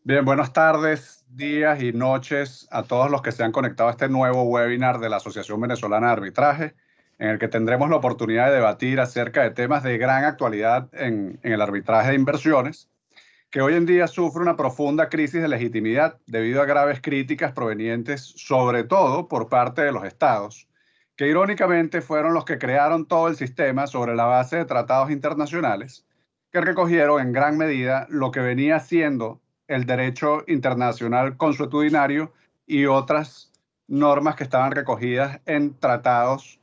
Bien, buenas tardes, días y noches a todos los que se han conectado a este nuevo webinar de la Asociación Venezolana de Arbitraje, en el que tendremos la oportunidad de debatir acerca de temas de gran actualidad en el arbitraje de inversiones, que hoy en día sufre una profunda crisis de legitimidad debido a graves críticas provenientes sobre todo por parte de los estados, que irónicamente fueron los que crearon todo el sistema sobre la base de tratados internacionales que recogieron en gran medida lo que venía siendo el derecho internacional consuetudinario y otras normas que estaban recogidas en tratados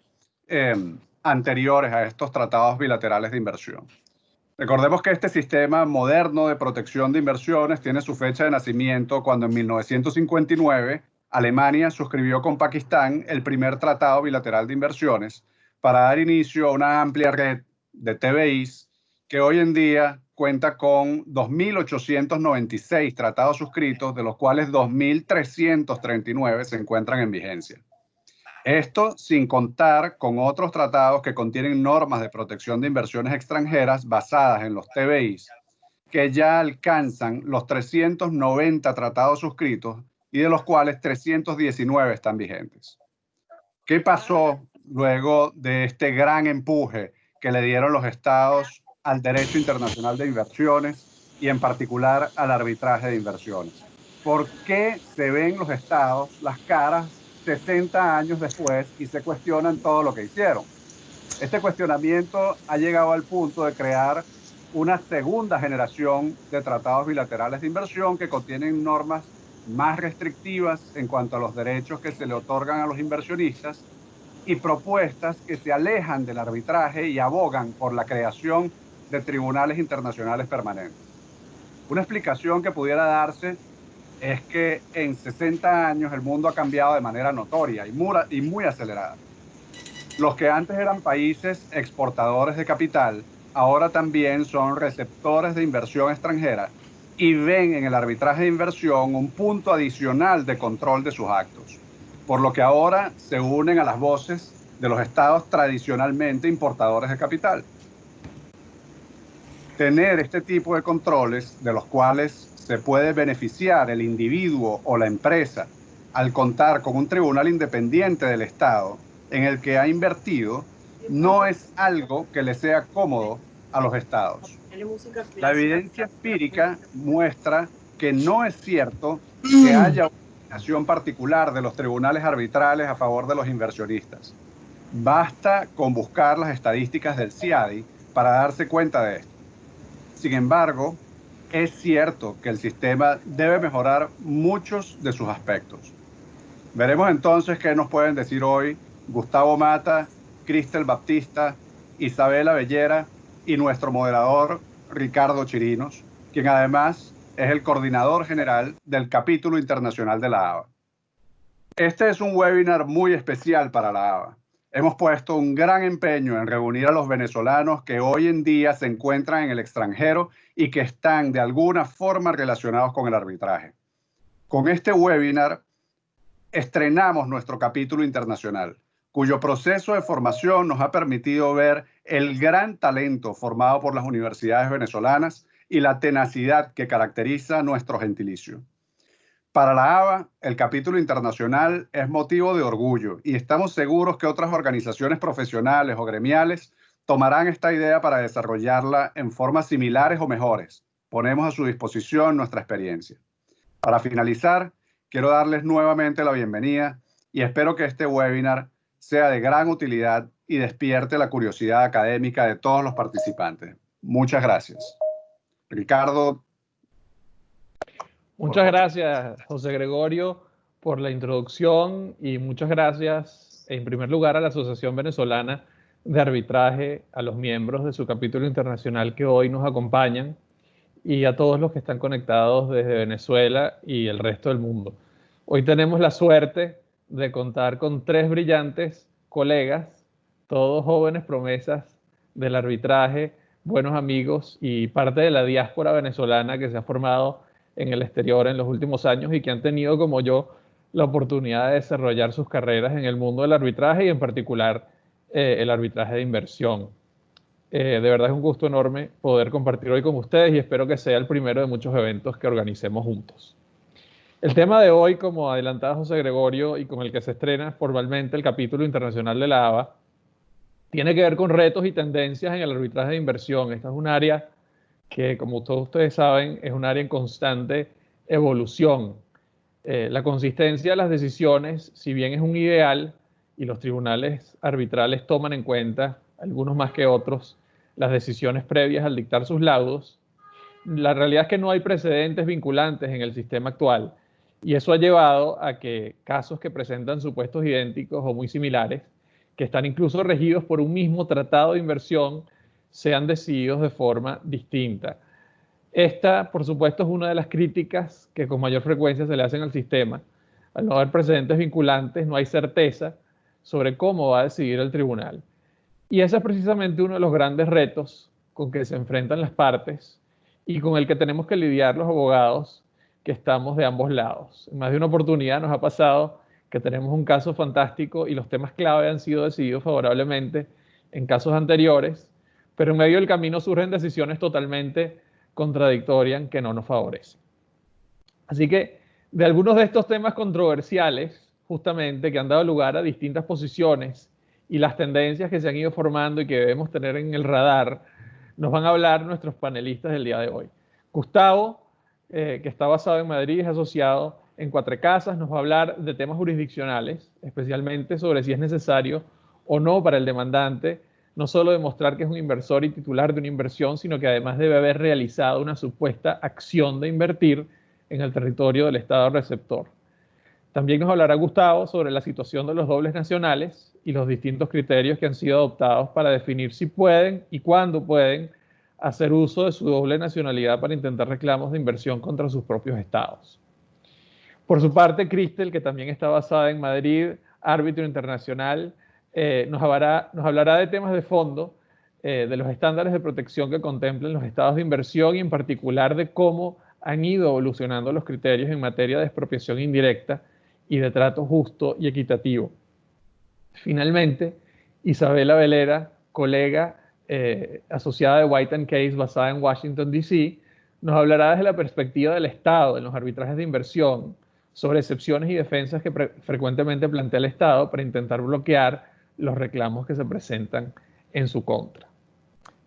anteriores a estos tratados bilaterales de inversión. Recordemos que este sistema moderno de protección de inversiones tiene su fecha de nacimiento cuando en 1959 Alemania suscribió con Pakistán el primer tratado bilateral de inversiones para dar inicio a una amplia red de TBIs que hoy en día cuenta con 2.896 tratados suscritos, de los cuales 2.339 se encuentran en vigencia. Esto sin contar con otros tratados que contienen normas de protección de inversiones extranjeras basadas en los TBIs, que ya alcanzan los 390 tratados suscritos y de los cuales 319 están vigentes. ¿Qué pasó luego de este gran empuje que le dieron los estados al derecho internacional de inversiones y en particular al arbitraje de inversiones? ¿Por qué se ven los estados las caras 60 años después y se cuestionan todo lo que hicieron? Este cuestionamiento ha llegado al punto de crear una segunda generación de tratados bilaterales de inversión que contienen normas más restrictivas en cuanto a los derechos que se le otorgan a los inversionistas y propuestas que se alejan del arbitraje y abogan por la creación de tribunales internacionales permanentes. Una explicación que pudiera darse es que en 60 años el mundo ha cambiado de manera notoria y muy acelerada. Los que antes eran países exportadores de capital, ahora también son receptores de inversión extranjera y ven en el arbitraje de inversión un punto adicional de control de sus actos, por lo que ahora se unen a las voces de los estados tradicionalmente importadores de capital. Tener este tipo de controles de los cuales se puede beneficiar el individuo o la empresa al contar con un tribunal independiente del Estado en el que ha invertido, no es algo que le sea cómodo a los estados. La evidencia empírica muestra que no es cierto que haya una acción particular de los tribunales arbitrales a favor de los inversionistas. Basta con buscar las estadísticas del CIADI para darse cuenta de esto. Sin embargo, es cierto que el sistema debe mejorar muchos de sus aspectos. Veremos entonces qué nos pueden decir hoy Gustavo Mata, Cristel Baptista, Isabela Bellera y nuestro moderador Ricardo Chirinos, quien además es el coordinador general del capítulo internacional de la ABA. Este es un webinar muy especial para la ABA. Hemos puesto un gran empeño en reunir a los venezolanos que hoy en día se encuentran en el extranjero y que están de alguna forma relacionados con el arbitraje. Con este webinar estrenamos nuestro capítulo internacional, cuyo proceso de formación nos ha permitido ver el gran talento formado por las universidades venezolanas y la tenacidad que caracteriza nuestro gentilicio. Para la ABA, el capítulo internacional es motivo de orgullo y estamos seguros que otras organizaciones profesionales o gremiales tomarán esta idea para desarrollarla en formas similares o mejores. Ponemos a su disposición nuestra experiencia. Para finalizar, quiero darles nuevamente la bienvenida y espero que este webinar sea de gran utilidad y despierte la curiosidad académica de todos los participantes. Muchas gracias. Ricardo. Muchas gracias, José Gregorio, por la introducción y muchas gracias, en primer lugar, a la Asociación Venezolana de Arbitraje, a los miembros de su capítulo internacional que hoy nos acompañan y a todos los que están conectados desde Venezuela y el resto del mundo. Hoy tenemos la suerte de contar con tres brillantes colegas, todos jóvenes promesas del arbitraje, buenos amigos y parte de la diáspora venezolana que se ha formado en el exterior en los últimos años y que han tenido, como yo, la oportunidad de desarrollar sus carreras en el mundo del arbitraje y en particular el arbitraje de inversión. De verdad es un gusto enorme poder compartir hoy con ustedes y espero que sea el primero de muchos eventos que organicemos juntos. El tema de hoy, como adelantaba José Gregorio y con el que se estrena formalmente el capítulo internacional de la ABA, tiene que ver con retos y tendencias en el arbitraje de inversión. Esta es un área que, como todos ustedes saben, es un área en constante evolución. La consistencia de las decisiones, si bien es un ideal, y los tribunales arbitrales toman en cuenta, algunos más que otros, las decisiones previas al dictar sus laudos, la realidad es que no hay precedentes vinculantes en el sistema actual. Y eso ha llevado a que casos que presentan supuestos idénticos o muy similares, que están incluso regidos por un mismo tratado de inversión, sean decididos de forma distinta. Esta, por supuesto, es una de las críticas que con mayor frecuencia se le hacen al sistema. Al no haber precedentes vinculantes, no hay certeza sobre cómo va a decidir el tribunal. Y ese es precisamente uno de los grandes retos con que se enfrentan las partes y con el que tenemos que lidiar los abogados que estamos de ambos lados. En más de una oportunidad nos ha pasado que tenemos un caso fantástico y los temas clave han sido decididos favorablemente en casos anteriores, pero en medio del camino surgen decisiones totalmente contradictorias que no nos favorecen. Así que de algunos de estos temas controversiales, justamente, que han dado lugar a distintas posiciones y las tendencias que se han ido formando y que debemos tener en el radar, nos van a hablar nuestros panelistas del día de hoy. Gustavo, que está basado en Madrid, es asociado en Cuatro Casas, nos va a hablar de temas jurisdiccionales, especialmente sobre si es necesario o no para el demandante no solo demostrar que es un inversor y titular de una inversión, sino que además debe haber realizado una supuesta acción de invertir en el territorio del Estado receptor. También nos hablará Gustavo sobre la situación de los dobles nacionales y los distintos criterios que han sido adoptados para definir si pueden y cuándo pueden hacer uso de su doble nacionalidad para intentar reclamos de inversión contra sus propios estados. Por su parte, Cristel, que también está basada en Madrid, árbitro internacional, nos hablará de temas de fondo, de los estándares de protección que contemplan los estados de inversión y en particular de cómo han ido evolucionando los criterios en materia de expropiación indirecta y de trato justo y equitativo. Finalmente, Isabela Velera, colega asociada de White & Case basada en Washington, D.C., nos hablará desde la perspectiva del Estado en los arbitrajes de inversión sobre excepciones y defensas que frecuentemente plantea el Estado para intentar bloquear los reclamos que se presentan en su contra.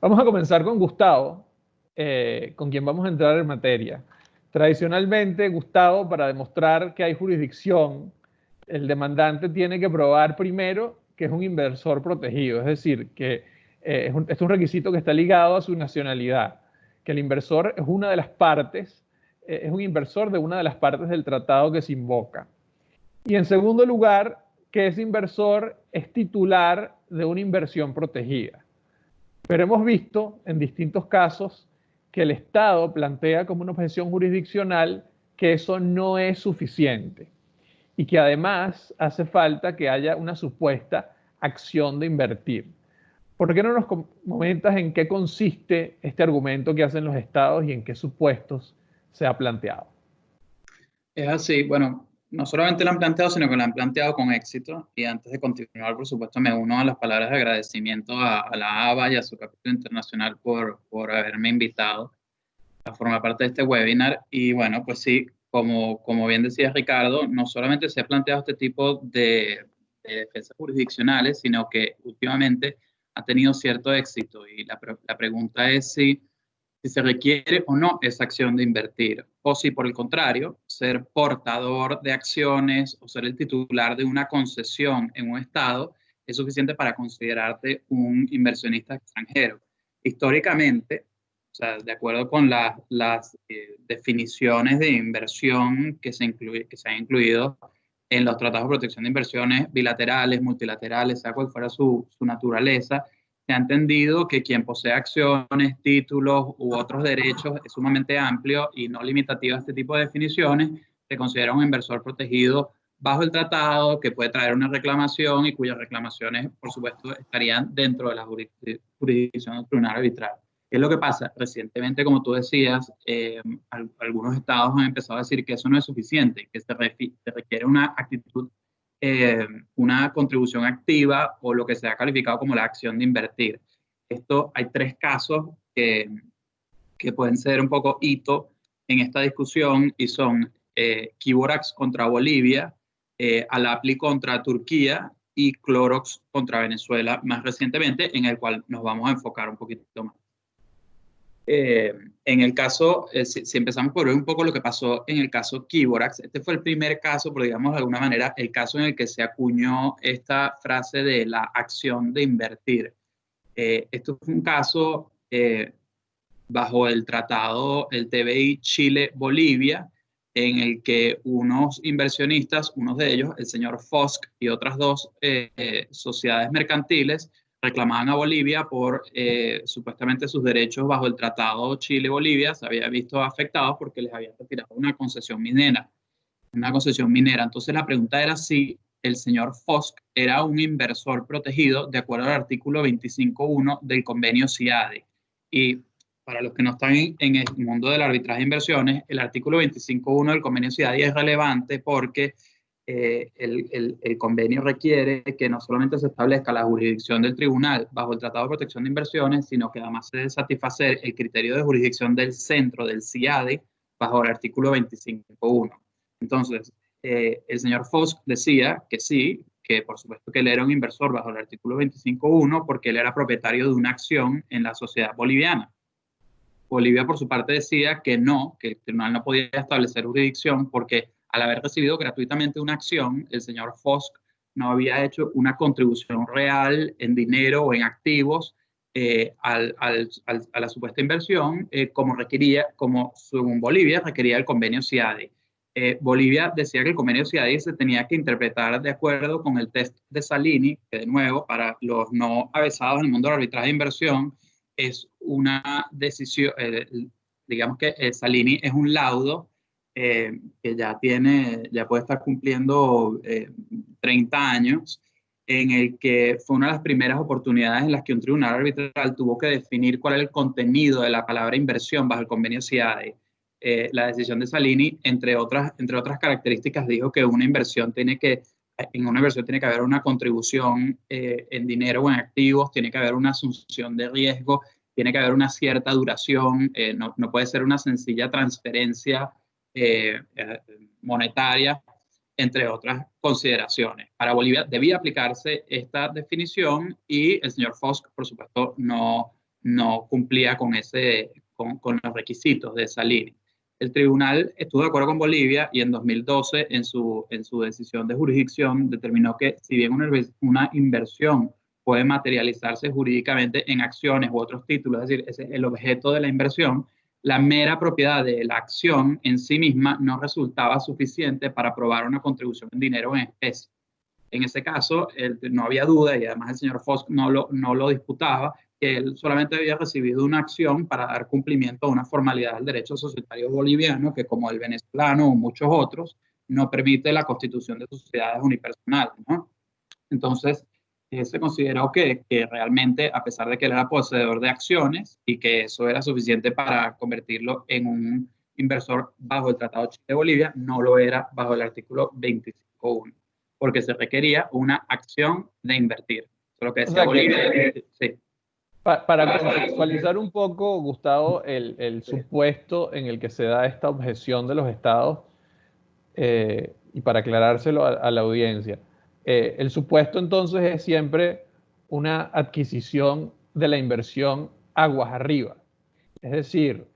Vamos a comenzar con Gustavo, con quien vamos a entrar en materia. Tradicionalmente, Gustavo, para demostrar que hay jurisdicción, el demandante tiene que probar primero que es un inversor protegido, es decir, que es un requisito que está ligado a su nacionalidad, que el inversor es una de las partes, es un inversor de una de las partes del tratado que se invoca. Y en segundo lugar, que ese inversor es titular de una inversión protegida. Pero hemos visto en distintos casos que el Estado plantea como una objeción jurisdiccional que eso no es suficiente y que además hace falta que haya una supuesta acción de invertir. ¿Por qué no nos comentas en qué consiste este argumento que hacen los estados y en qué supuestos se ha planteado? Es así, bueno, no solamente lo han planteado, sino que lo han planteado con éxito. Y antes de continuar, por supuesto, me uno a las palabras de agradecimiento a la ABA y a su capítulo internacional por haberme invitado a formar parte de este webinar. Y bueno, pues sí, como bien decía Ricardo, no solamente se ha planteado este tipo de defensas jurisdiccionales, sino que últimamente ha tenido cierto éxito. Y la pregunta es si se requiere o no esa acción de invertir, o si por el contrario, ser portador de acciones o ser el titular de una concesión en un estado es suficiente para considerarte un inversionista extranjero. Históricamente, o sea, de acuerdo con las definiciones de inversión que se han incluido en los tratados de protección de inversiones bilaterales, multilaterales, sea cual fuera su naturaleza, se ha entendido que quien posee acciones, títulos u otros derechos es sumamente amplio y no limitativo a este tipo de definiciones. Se considera un inversor protegido bajo el tratado que puede traer una reclamación y cuyas reclamaciones, por supuesto, estarían dentro de la jurisdicción del tribunal arbitral. ¿Qué es lo que pasa? Recientemente, como tú decías, algunos estados han empezado a decir que eso no es suficiente, que se requiere una actitud, una contribución activa o lo que se ha calificado como la acción de invertir. Hay tres casos que pueden ser un poco hito en esta discusión y son Quiborax contra Bolivia, Alapli contra Turquía y Clorox contra Venezuela más recientemente, en el cual nos vamos a enfocar un poquito más. En el caso, si empezamos por ver un poco lo que pasó en el caso Quiborax, este fue el primer caso, por digamos de alguna manera, el caso en el que se acuñó esta frase de la acción de invertir. Esto fue un caso bajo el tratado, el TBI Chile-Bolivia, en el que unos inversionistas, unos de ellos, el señor Fosk y otras dos sociedades mercantiles, reclamaban a Bolivia por supuestamente sus derechos bajo el tratado Chile-Bolivia, se había visto afectados porque les habían retirado una concesión minera. Entonces la pregunta era si el señor Fosk era un inversor protegido de acuerdo al artículo 25.1 del convenio CIADI. Y para los que no están en el mundo del arbitraje de inversiones, el artículo 25.1 del convenio CIADI es relevante porque el convenio requiere que no solamente se establezca la jurisdicción del tribunal bajo el Tratado de Protección de Inversiones, sino que además se debe satisfacer el criterio de jurisdicción del centro del CIADI bajo el artículo 25.1. Entonces, el señor Fosk decía que sí, que por supuesto que él era un inversor bajo el artículo 25.1 porque él era propietario de una acción en la sociedad boliviana. Bolivia, por su parte, decía que no, que el tribunal no podía establecer jurisdicción porque al haber recibido gratuitamente una acción, el señor Fosk no había hecho una contribución real en dinero o en activos a la supuesta inversión, como según Bolivia requería el convenio CIADI. Bolivia decía que el convenio CIADI se tenía que interpretar de acuerdo con el test de Salini, que de nuevo, para los no avesados en el mundo del arbitraje de inversión, es una decisión, digamos que Salini es un laudo que ya puede estar cumpliendo 30 años, en el que fue una de las primeras oportunidades en las que un tribunal arbitral tuvo que definir cuál era el contenido de la palabra inversión bajo el convenio CIADI. La decisión de Salini, entre otras características, dijo que en una inversión tiene que haber una contribución en dinero o en activos, tiene que haber una asunción de riesgo, tiene que haber una cierta duración, no puede ser una sencilla transferencia monetaria, entre otras consideraciones. Para Bolivia debía aplicarse esta definición y el señor Fosk, por supuesto, no cumplía con los requisitos de Salini. El tribunal estuvo de acuerdo con Bolivia y en 2012, en su decisión de jurisdicción, determinó que si bien una inversión puede materializarse jurídicamente en acciones u otros títulos, es decir, ese es el objeto de la inversión, la mera propiedad de la acción en sí misma no resultaba suficiente para probar una contribución en dinero o en especie. En ese caso, no había duda, y además el señor Fosk no lo disputaba, que él solamente había recibido una acción para dar cumplimiento a una formalidad del derecho societario boliviano, que como el venezolano o muchos otros, no permite la constitución de sociedades unipersonales, ¿no? Entonces, se consideró que realmente, a pesar de que él era poseedor de acciones y que eso era suficiente para convertirlo en un inversor bajo el Tratado Chile-Bolivia, no lo era bajo el artículo 25.1, porque se requería una acción de invertir. Eso es lo que decía Bolivia. Sí. Para contextualizar un poco, Gustavo, el supuesto en el que se da esta objeción de los estados, y para aclarárselo a la audiencia, el supuesto entonces es siempre una adquisición de la inversión aguas arriba. Es decir,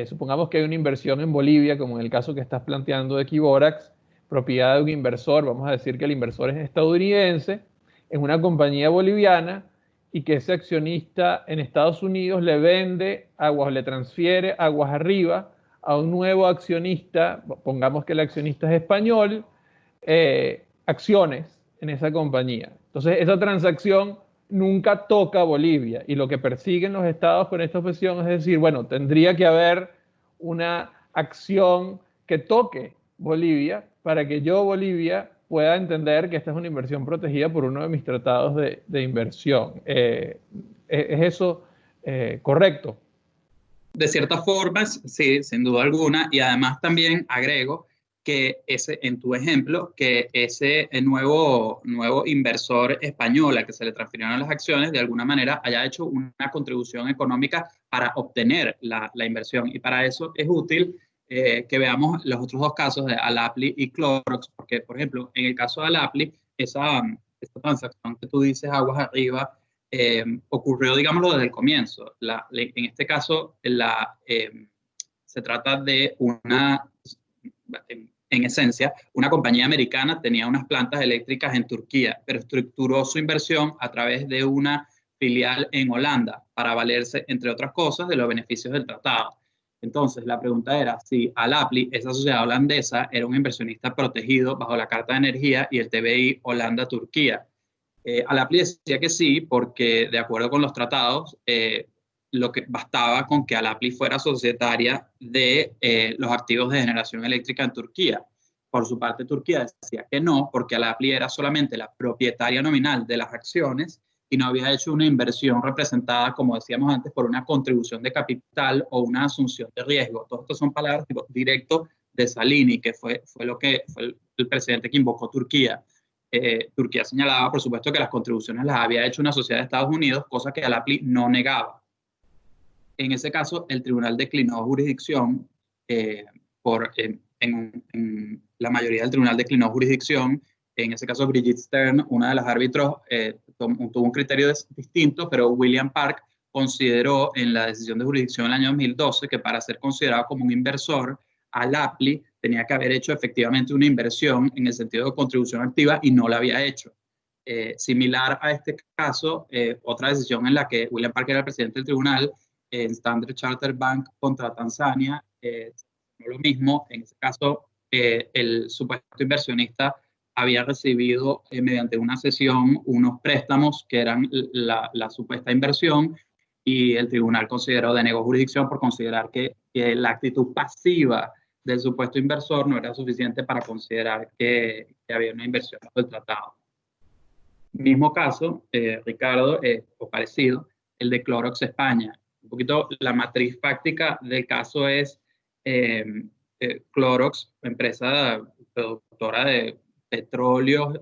supongamos que hay una inversión en Bolivia, como en el caso que estás planteando de Quiborax, propiedad de un inversor, vamos a decir que el inversor es estadounidense, en una compañía boliviana, y que ese accionista en Estados Unidos le vende aguas, le transfiere aguas arriba a un nuevo accionista, pongamos que el accionista es español, acciones en esa compañía. Entonces, esa transacción nunca toca a Bolivia, y lo que persiguen los estados con esta objeción es decir, bueno, tendría que haber una acción que toque Bolivia para que yo, Bolivia, pueda entender que esta es una inversión protegida por uno de mis tratados de inversión. ¿Es eso correcto? De cierta forma, sí, sin duda alguna, y además también agrego que en tu ejemplo, que ese nuevo inversor español al que se le transfirieron las acciones, de alguna manera haya hecho una contribución económica para obtener la inversión. Y para eso es útil que veamos los otros dos casos de Alapli y Clorox, porque, por ejemplo, en el caso de Alapli, esa transacción que tú dices aguas arriba ocurrió, digámoslo, desde el comienzo. En este caso, se trata de en esencia, una compañía americana tenía unas plantas eléctricas en Turquía, pero estructuró su inversión a través de una filial en Holanda para valerse, entre otras cosas, de los beneficios del tratado. Entonces, la pregunta era si Alapli, esa sociedad holandesa, era un inversionista protegido bajo la Carta de Energía y el TBI Holanda-Turquía. Alapli decía que sí, porque de acuerdo con los tratados, lo que bastaba con que Alapli fuera societaria de los activos de generación eléctrica en Turquía. Por su parte, Turquía decía que no, porque Alapli era solamente la propietaria nominal de las acciones y no había hecho una inversión representada, como decíamos antes, por una contribución de capital o una asunción de riesgo. Todos estos son palabras directo de Salini, que fue el presidente que invocó Turquía. Turquía señalaba, por supuesto, que las contribuciones las había hecho una sociedad de Estados Unidos, cosa que Alapli no negaba. En ese caso, el tribunal declinó jurisdicción, en la mayoría del tribunal declinó jurisdicción. En ese caso, Brigitte Stern, una de las árbitros, tuvo un criterio distinto, pero William Park consideró en la decisión de jurisdicción del año 2012 que para ser considerado como un inversor, Alapli tenía que haber hecho efectivamente una inversión en el sentido de contribución activa y no la había hecho. Similar a este caso, otra decisión en la que William Park era el presidente del tribunal, en Standard Chartered Bank contra Tanzania, no lo mismo. En ese caso, el supuesto inversionista había recibido mediante una cesión unos préstamos que eran la supuesta inversión, y el tribunal denegó jurisdicción por considerar que la actitud pasiva del supuesto inversor no era suficiente para considerar que había una inversión bajo el tratado. Mismo caso, Ricardo, o parecido, el de Clorox España. Un poquito la matriz fáctica del caso es Clorox, empresa productora de petróleo,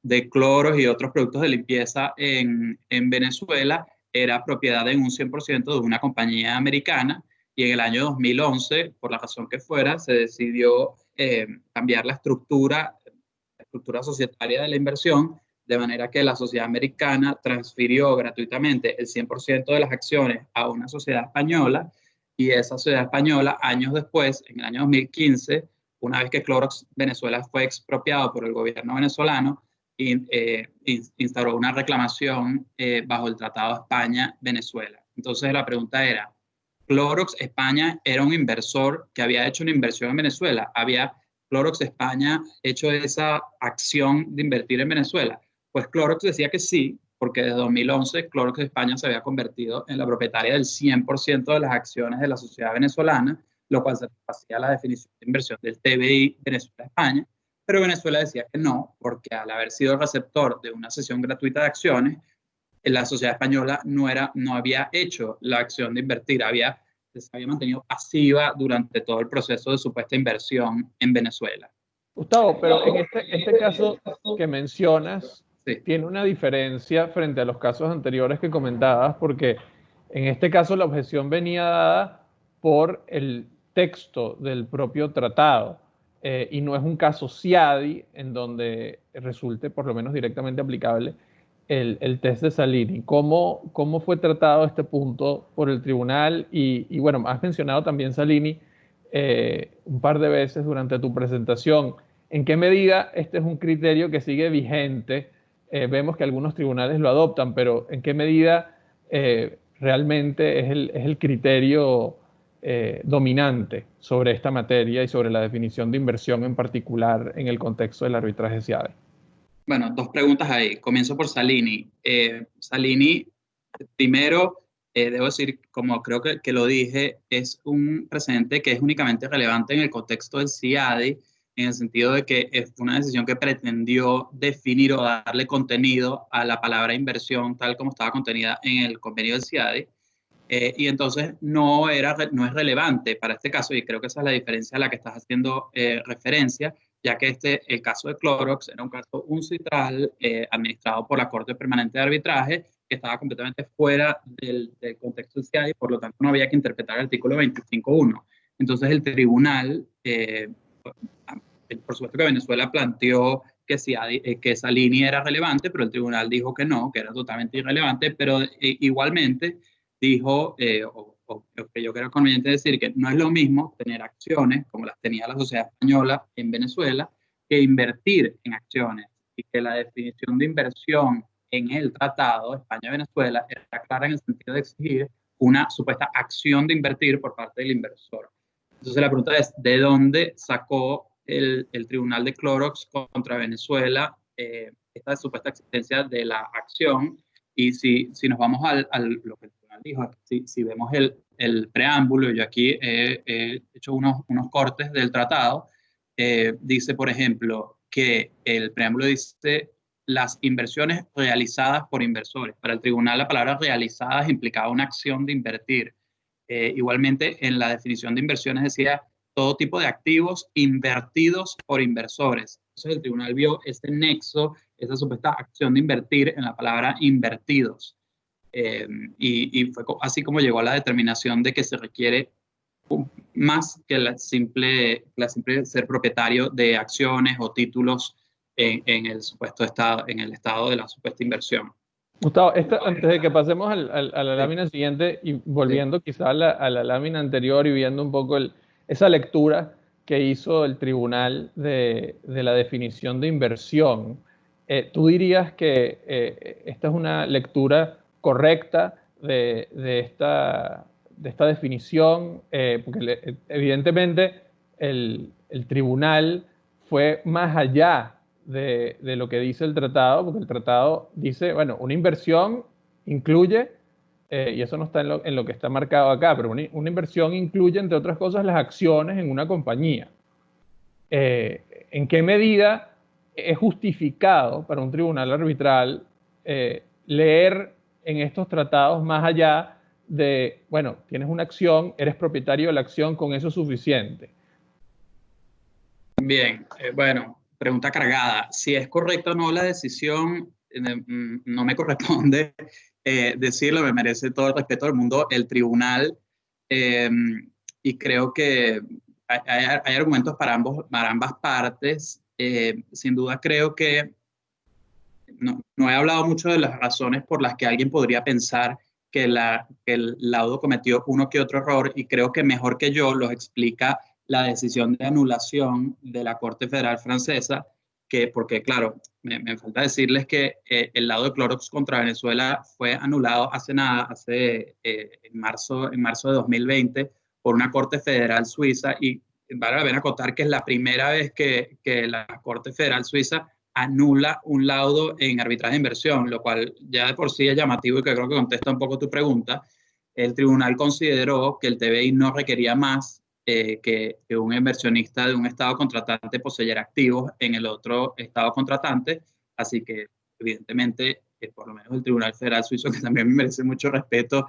de cloros y otros productos de limpieza en Venezuela, era propiedad en un 100% de una compañía americana, y en el año 2011, por la razón que fuera, se decidió cambiar la estructura societaria de la inversión, de manera que la sociedad americana transfirió gratuitamente el 100% de las acciones a una sociedad española, y esa sociedad española, años después, en el año 2015, una vez que Clorox Venezuela fue expropiado por el gobierno venezolano, instauró una reclamación bajo el Tratado España-Venezuela. Entonces la pregunta era, ¿Clorox España era un inversor que había hecho una inversión en Venezuela? ¿Había Clorox España hecho esa acción de invertir en Venezuela? Pues Clorox decía que sí, porque desde 2011 Clorox España se había convertido en la propietaria del 100% de las acciones de la sociedad venezolana, lo cual satisfacía la definición de inversión del TBI Venezuela-España, pero Venezuela decía que no, porque al haber sido receptor de una cesión gratuita de acciones, la sociedad española no había hecho la acción de invertir, se había mantenido pasiva durante todo el proceso de supuesta inversión en Venezuela. Gustavo, pero en este caso que mencionas, sí, tiene una diferencia frente a los casos anteriores que comentabas, porque en este caso la objeción venía dada por el texto del propio tratado, y no es un caso CIADI en donde resulte por lo menos directamente aplicable el test de Salini. ¿Cómo fue tratado este punto por el tribunal? Y bueno, has mencionado también Salini un par de veces durante tu presentación. ¿En qué medida este es un criterio que sigue vigente? Vemos que algunos tribunales lo adoptan, pero ¿en qué medida realmente es el criterio dominante sobre esta materia y sobre la definición de inversión en particular en el contexto del arbitraje CIADI? Bueno, dos preguntas ahí. Comienzo por Salini. Salini, primero, debo decir, como creo que lo dije, es un precedente que es únicamente relevante en el contexto del CIADI, en el sentido de que es una decisión que pretendió definir o darle contenido a la palabra inversión tal como estaba contenida en el convenio del CIADI. Y entonces no es relevante para este caso, y creo que esa es la diferencia a la que estás haciendo referencia, ya que el caso de Clorox era un caso uncitral administrado por la Corte Permanente de Arbitraje, que estaba completamente fuera del contexto del CIADI, y por lo tanto no había que interpretar el artículo 25.1. Entonces el tribunal, por supuesto que Venezuela planteó que esa línea era relevante, pero el tribunal dijo que no, que era totalmente irrelevante, pero igualmente dijo, o que yo creo conveniente decir, que no es lo mismo tener acciones como las tenía la sociedad española en Venezuela que invertir en acciones, y que la definición de inversión en el tratado España-Venezuela era clara en el sentido de exigir una supuesta acción de invertir por parte del inversor. Entonces la pregunta es, ¿de dónde sacó el tribunal de Clorox contra Venezuela esta supuesta existencia de la acción? Y si nos vamos a lo que el tribunal dijo, si vemos el preámbulo, yo aquí he hecho unos cortes del tratado, dice, por ejemplo, que el preámbulo dice las inversiones realizadas por inversores. Para el tribunal la palabra realizadas implicaba una acción de invertir. Igualmente, en la definición de inversiones decía todo tipo de activos invertidos por inversores. Entonces el tribunal vio ese nexo, esa supuesta acción de invertir en la palabra invertidos. Y fue así como llegó a la determinación de que se requiere más que la simple ser propietario de acciones o títulos en el supuesto estado, en el estado de la supuesta inversión. Gustavo, antes de que pasemos a la lámina siguiente y volviendo quizá a la lámina anterior y viendo un poco esa lectura que hizo el tribunal de la definición de inversión, ¿tú dirías que esta es una lectura correcta de esta definición? Porque evidentemente el tribunal fue más allá de lo que dice el tratado, porque el tratado dice, bueno, una inversión incluye, y eso no está en lo que está marcado acá, pero una inversión incluye, entre otras cosas, las acciones en una compañía. ¿En qué medida es justificado para un tribunal arbitral leer en estos tratados más allá de, bueno, tienes una acción, eres propietario de la acción, con eso es suficiente? Bien, bueno, pregunta cargada. Si es correcta o no la decisión, no me corresponde decirlo, me merece todo el respeto del mundo el tribunal, y creo que hay argumentos para ambas partes. Sin duda creo que no he hablado mucho de las razones por las que alguien podría pensar que el laudo cometió uno que otro error, y creo que mejor que yo los explica la decisión de anulación de la Corte Federal Francesa, porque claro, me falta decirles que el laudo de Clorox contra Venezuela fue anulado en marzo de 2020 por una Corte Federal Suiza, y vale la pena acotar que es la primera vez que la Corte Federal Suiza anula un laudo en arbitraje de inversión, lo cual ya de por sí es llamativo y que creo que contesta un poco tu pregunta. El tribunal consideró que el TBI no requería más que un inversionista de un estado contratante poseyera activos en el otro estado contratante, así que evidentemente, por lo menos el Tribunal Federal Suizo, que también me merece mucho respeto,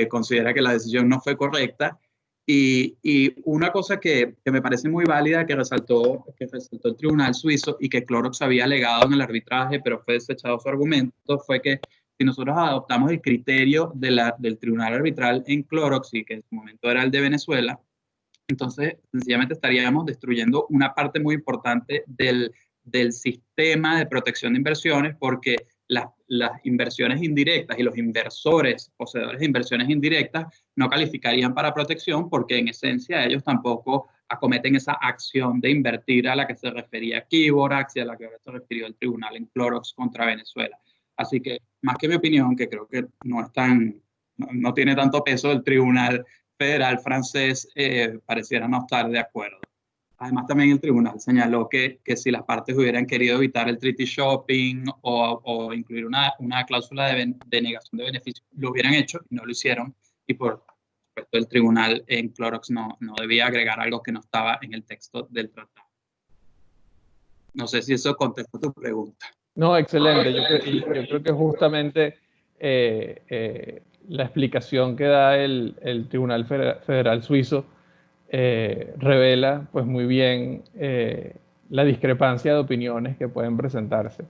considera que la decisión no fue correcta. Y una cosa que me parece muy válida que resaltó el Tribunal Suizo, y que Clorox había alegado en el arbitraje, pero fue desechado su argumento, fue que si nosotros adoptamos el criterio del Tribunal Arbitral en Clorox, y que en su momento era el de Venezuela, entonces sencillamente estaríamos destruyendo una parte muy importante del sistema de protección de inversiones, porque las inversiones indirectas y los inversores poseedores de inversiones indirectas no calificarían para protección, porque en esencia ellos tampoco acometen esa acción de invertir a la que se refería Kiborax y a la que se refirió el tribunal en Clorox contra Venezuela. Así que, más que mi opinión, que creo que no tiene tanto peso, el tribunal federal francés pareciera no estar de acuerdo. Además, también el tribunal señaló que si las partes hubieran querido evitar el treaty shopping o incluir una cláusula de negación de beneficios, lo hubieran hecho y no lo hicieron. Y por supuesto, el tribunal en Clorox no debía agregar algo que no estaba en el texto del tratado. No sé si eso contesta tu pregunta. No, excelente. Yo creo que justamente la explicación que da el Tribunal Federal Suizo revela pues muy bien la discrepancia de opiniones que pueden presentarse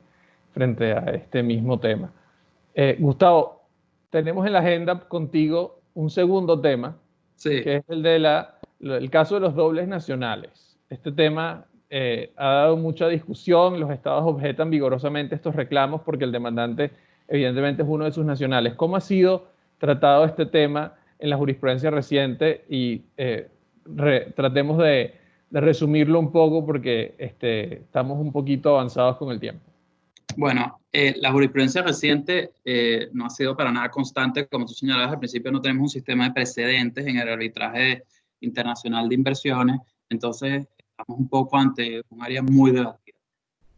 frente a este mismo tema. Gustavo, tenemos en la agenda contigo un segundo tema, Sí. que es el caso de los dobles nacionales. Este tema ha dado mucha discusión, los estados objetan vigorosamente estos reclamos porque el demandante evidentemente es uno de sus nacionales. ¿Cómo ha sido tratado este tema en la jurisprudencia reciente? Y tratemos de resumirlo un poco porque estamos un poquito avanzados con el tiempo. Bueno, la jurisprudencia reciente no ha sido para nada constante. Como tú señalabas al principio, no tenemos un sistema de precedentes en el arbitraje internacional de inversiones, entonces estamos un poco ante un área muy debatida.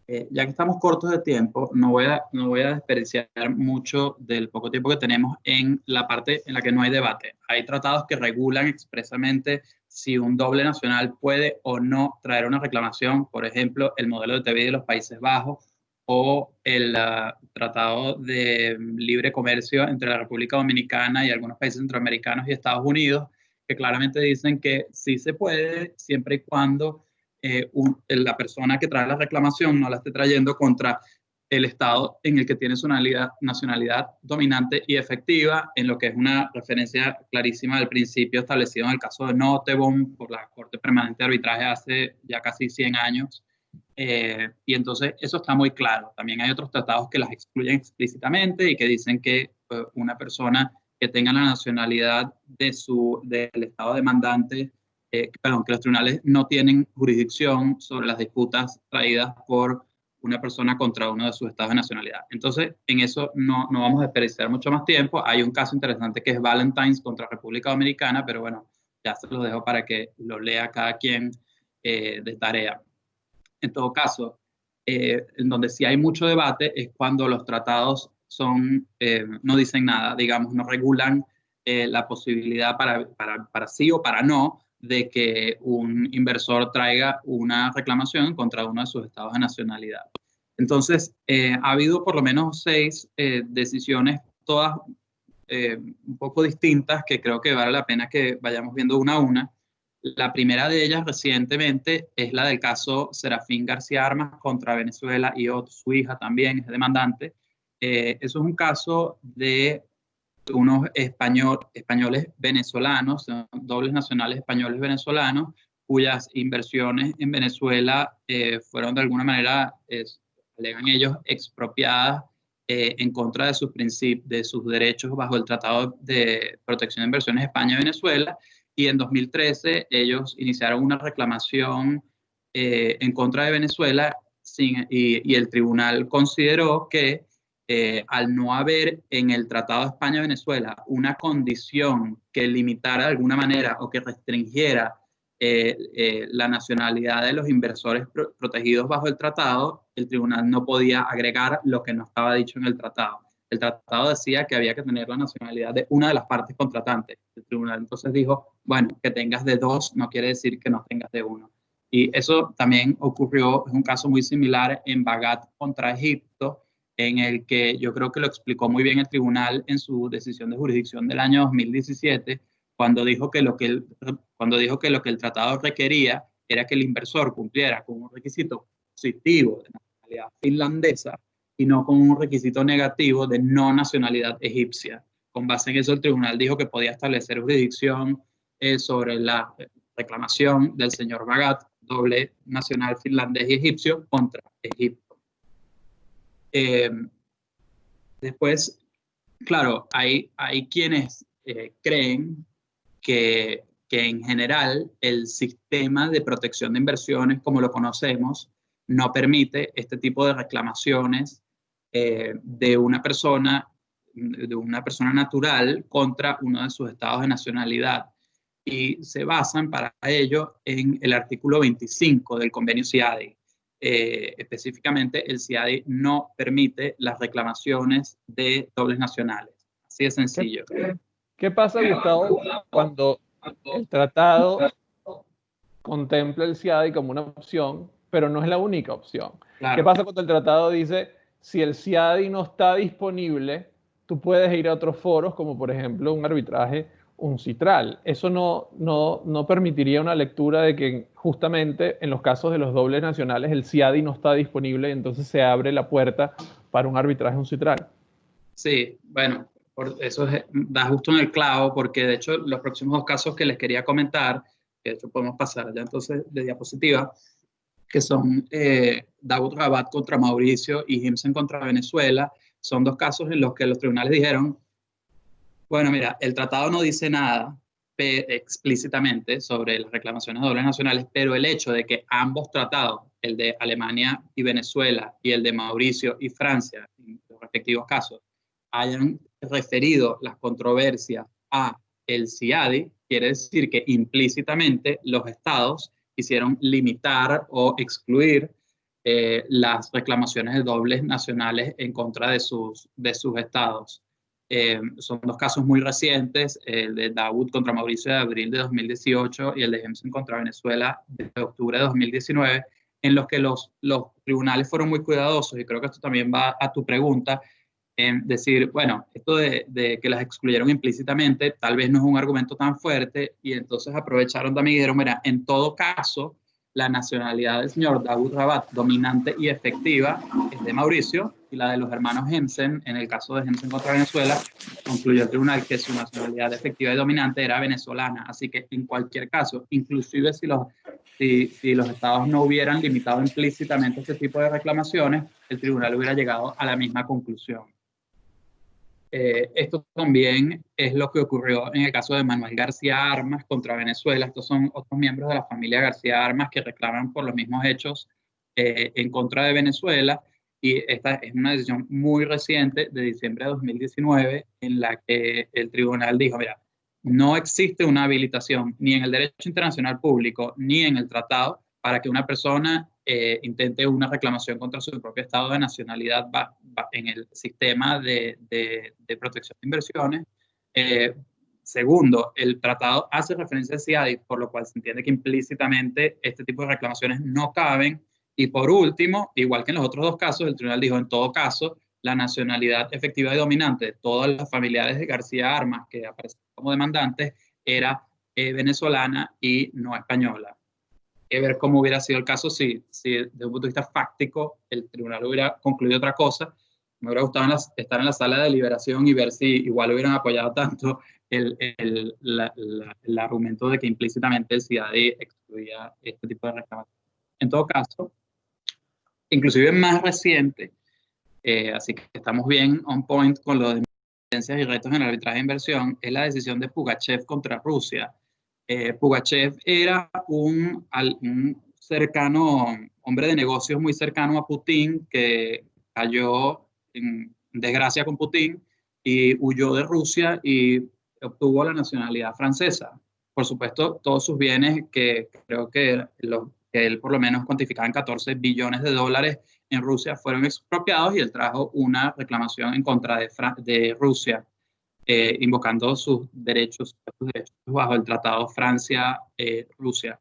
Ya que estamos cortos de tiempo, no voy a desperdiciar mucho del poco tiempo que tenemos en la parte en la que no hay debate. Hay tratados que regulan expresamente si un doble nacional puede o no traer una reclamación, por ejemplo, el modelo de TBI de los Países Bajos o el Tratado de Libre Comercio entre la República Dominicana y algunos países centroamericanos y Estados Unidos, que claramente dicen que sí se puede siempre y cuando la persona que trae la reclamación no la esté trayendo contra el Estado en el que tiene su nacionalidad dominante y efectiva, en lo que es una referencia clarísima del principio establecido en el caso de Nottebohm por la Corte Permanente de Arbitraje hace ya casi 100 años. Y entonces eso está muy claro. También hay otros tratados que las excluyen explícitamente y que dicen que una persona que tenga la nacionalidad del Estado demandante, perdón, que los tribunales no tienen jurisdicción sobre las disputas traídas por una persona contra uno de sus estados de nacionalidad. Entonces, en eso no vamos a desperdiciar mucho más tiempo. Hay un caso interesante que es Valentines contra República Dominicana, pero bueno, ya se los dejo para que lo lea cada quien de tarea. En todo caso, en donde sí hay mucho debate es cuando los tratados no dicen nada, digamos, no regulan la posibilidad para sí o para no de que un inversor traiga una reclamación contra uno de sus estados de nacionalidad. Entonces, ha habido por lo menos 6 decisiones, todas un poco distintas, que creo que vale la pena que vayamos viendo una a una. La primera de ellas recientemente es la del caso Serafín García Armas contra Venezuela y su hija también es demandante. Eso es un caso de unos españoles venezolanos, dobles nacionales españoles venezolanos, cuyas inversiones en Venezuela fueron de alguna manera, alegan ellos, expropiadas en contra de sus derechos bajo el Tratado de Protección de Inversiones España-Venezuela. Y en 2013 ellos iniciaron una reclamación en contra de Venezuela y el tribunal consideró que al no haber en el Tratado de España-Venezuela una condición que limitara de alguna manera o que restringiera la nacionalidad de los inversores protegidos bajo el tratado, el tribunal no podía agregar lo que no estaba dicho en el tratado. El tratado decía que había que tener la nacionalidad de una de las partes contratantes. El tribunal entonces dijo, bueno, que tengas de 2 no quiere decir que no tengas de 1. Y eso también ocurrió, es un caso muy similar en Bagat contra Egipto, en el que yo creo que lo explicó muy bien el tribunal en su decisión de jurisdicción del año 2017, cuando dijo que lo que el tratado requería era que el inversor cumpliera con un requisito positivo de nacionalidad finlandesa y no con un requisito negativo de no nacionalidad egipcia. Con base en eso, el tribunal dijo que podía establecer jurisdicción sobre la reclamación del señor Bagat, doble nacional finlandés y egipcio, contra Egipto. Después, claro, hay quienes creen que en general el sistema de protección de inversiones, como lo conocemos, no permite este tipo de reclamaciones de una persona natural contra uno de sus estados de nacionalidad. Y se basan para ello en el artículo 25 del convenio CIADI. Específicamente, el CIADI no permite las reclamaciones de dobles nacionales. Así de sencillo. ¿Qué pasa, Gustavo, cuando el tratado contempla el CIADI como una opción, pero no es la única opción? Claro. ¿Qué pasa cuando el tratado dice, si el CIADI no está disponible, tú puedes ir a otros foros, como por ejemplo un arbitraje uncitral. Eso no permitiría una lectura de que justamente en los casos de los dobles nacionales el CIADI no está disponible y entonces se abre la puerta para un arbitraje uncitral. Sí, bueno, eso da justo en el clavo, porque de hecho los próximos dos casos que les quería comentar, que de hecho podemos pasar ya entonces de diapositiva, que son Daoud Rabat contra Mauricio y Himsen contra Venezuela, son dos casos en los que los tribunales dijeron, bueno, mira, el tratado no dice nada explícitamente sobre las reclamaciones dobles nacionales, pero el hecho de que ambos tratados, el de Alemania y Venezuela y el de Mauricio y Francia, en los respectivos casos, hayan referido las controversias a el CIADI, quiere decir que implícitamente los estados quisieron limitar o excluir las reclamaciones de dobles nacionales en contra de sus estados. Son dos casos muy recientes, el de Daoud contra Mauricio de abril de 2018 y el de Hemsen contra Venezuela de octubre de 2019, en los que los tribunales fueron muy cuidadosos, y creo que esto también va a tu pregunta, en decir, bueno, esto de que las excluyeron implícitamente tal vez no es un argumento tan fuerte, y entonces aprovecharon también y dijeron, mira, en todo caso, la nacionalidad del señor Daoud Rabat, dominante y efectiva, es de Mauricio, y la de los hermanos Hemsen, en el caso de Hemsen contra Venezuela, concluyó el tribunal que su nacionalidad efectiva y dominante era venezolana. Así que en cualquier caso, inclusive si los estados no hubieran limitado implícitamente este tipo de reclamaciones, el tribunal hubiera llegado a la misma conclusión. Esto también es lo que ocurrió en el caso de Manuel García Armas contra Venezuela. Estos son otros miembros de la familia García Armas que reclaman por los mismos hechos en contra de Venezuela, y esta es una decisión muy reciente de diciembre de 2019 en la que el tribunal dijo, mira, no existe una habilitación ni en el derecho internacional público ni en el tratado para que una persona intente una reclamación contra su propio estado de nacionalidad en el sistema de protección de inversiones. Segundo, el tratado hace referencia al CIADI, por lo cual se entiende que implícitamente este tipo de reclamaciones no caben. Y por último, igual que en los otros dos casos, el tribunal dijo, en todo caso, la nacionalidad efectiva y dominante de todos los familiares de García Armas que aparecen como demandantes era venezolana y no española. Que ver cómo hubiera sido el caso si desde un punto de vista fáctico el tribunal hubiera concluido otra cosa. Me hubiera gustado estar en la sala de deliberación y ver si igual hubieran apoyado tanto el argumento de que implícitamente el CIADI excluía este tipo de reclamaciones. En todo caso, inclusive más reciente, así que estamos bien on point con lo de tendencias y retos en el arbitraje de inversión, es la decisión de Pugachev contra Rusia. Pugachev era un cercano, hombre de negocios muy cercano a Putin, que cayó en desgracia con Putin y huyó de Rusia y obtuvo la nacionalidad francesa. Por supuesto, todos sus bienes, que creo que él por lo menos cuantificaba en 14 billones de dólares en Rusia, fueron expropiados, y él trajo una reclamación en contra de Rusia, invocando sus derechos bajo el tratado Francia-Rusia.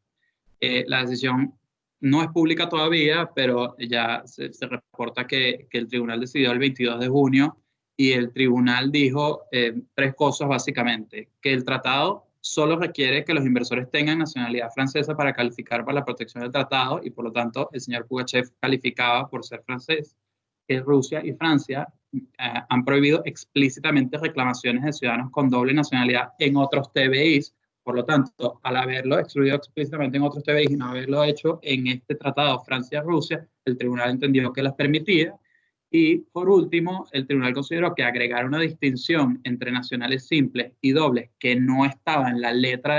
La decisión no es pública todavía, pero ya se reporta que el tribunal decidió el 22 de junio, y el tribunal dijo tres cosas básicamente: que el tratado solo requiere que los inversores tengan nacionalidad francesa para calificar para la protección del tratado, y por lo tanto el señor Pugachev calificaba por ser francés. Que Rusia y Francia han prohibido explícitamente reclamaciones de ciudadanos con doble nacionalidad en otros TBIs. Por lo tanto, al haberlo excluido explícitamente en otros TBIs y no haberlo hecho en este tratado Francia-Rusia, el tribunal entendió que las permitía. Y por último, el tribunal consideró que agregar una distinción entre nacionales simples y dobles que no estaba en la letra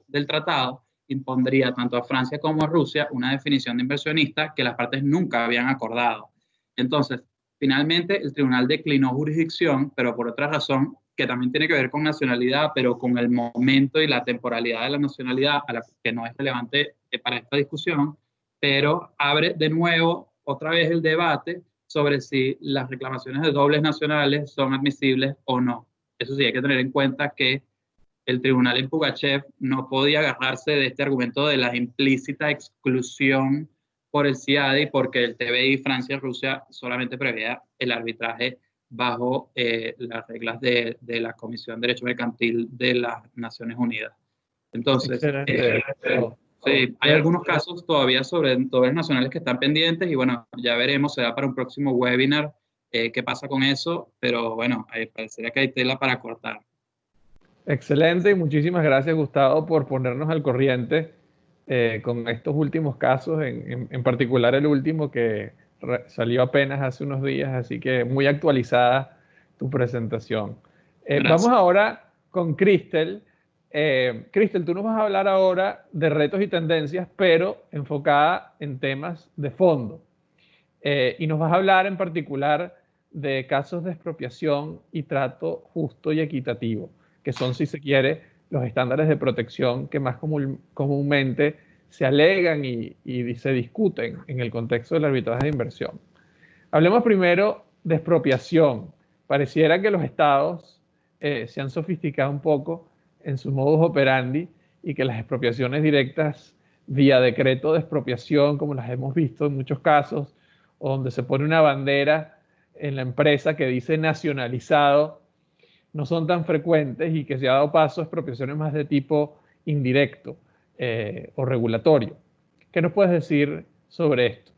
del tratado impondría tanto a Francia como a Rusia una definición de inversionista que las partes nunca habían acordado. Entonces, finalmente el tribunal declinó jurisdicción, pero por otra razón que también tiene que ver con nacionalidad, pero con el momento y la temporalidad de la nacionalidad, a la que no es relevante para esta discusión, pero abre de nuevo otra vez el debate sobre si las reclamaciones de dobles nacionales son admisibles o no. Eso sí, hay que tener en cuenta que el tribunal en Pugachev no podía agarrarse de este argumento de la implícita exclusión por el CIADI, porque el TBI Francia-Rusia solamente preveía el arbitraje bajo las reglas de la Comisión de Derecho Mercantil de las Naciones Unidas. Entonces, sí, hay algunos casos todavía sobre dobles nacionales que están pendientes y bueno, ya veremos, será para un próximo webinar qué pasa con eso, pero bueno, parecería que hay tela para cortar. Excelente y muchísimas gracias, Gustavo, por ponernos al corriente con estos últimos casos, en particular el último que salió apenas hace unos días, así que muy actualizada tu presentación. Vamos ahora con Cristel. Cristel, tú nos vas a hablar ahora de retos y tendencias, pero enfocada en temas de fondo. Y nos vas a hablar en particular de casos de expropiación y trato justo y equitativo, que son, si se quiere, los estándares de protección que más comúnmente se alegan y se discuten en el contexto del arbitraje de inversión. Hablemos primero de expropiación. Pareciera que los estados se han sofisticado un poco en su modus operandi y que las expropiaciones directas vía decreto de expropiación, como las hemos visto en muchos casos, o donde se pone una bandera en la empresa que dice nacionalizado, no son tan frecuentes y que se ha dado paso a expropiaciones más de tipo indirecto o regulatorio. ¿Qué nos puedes decir sobre esto?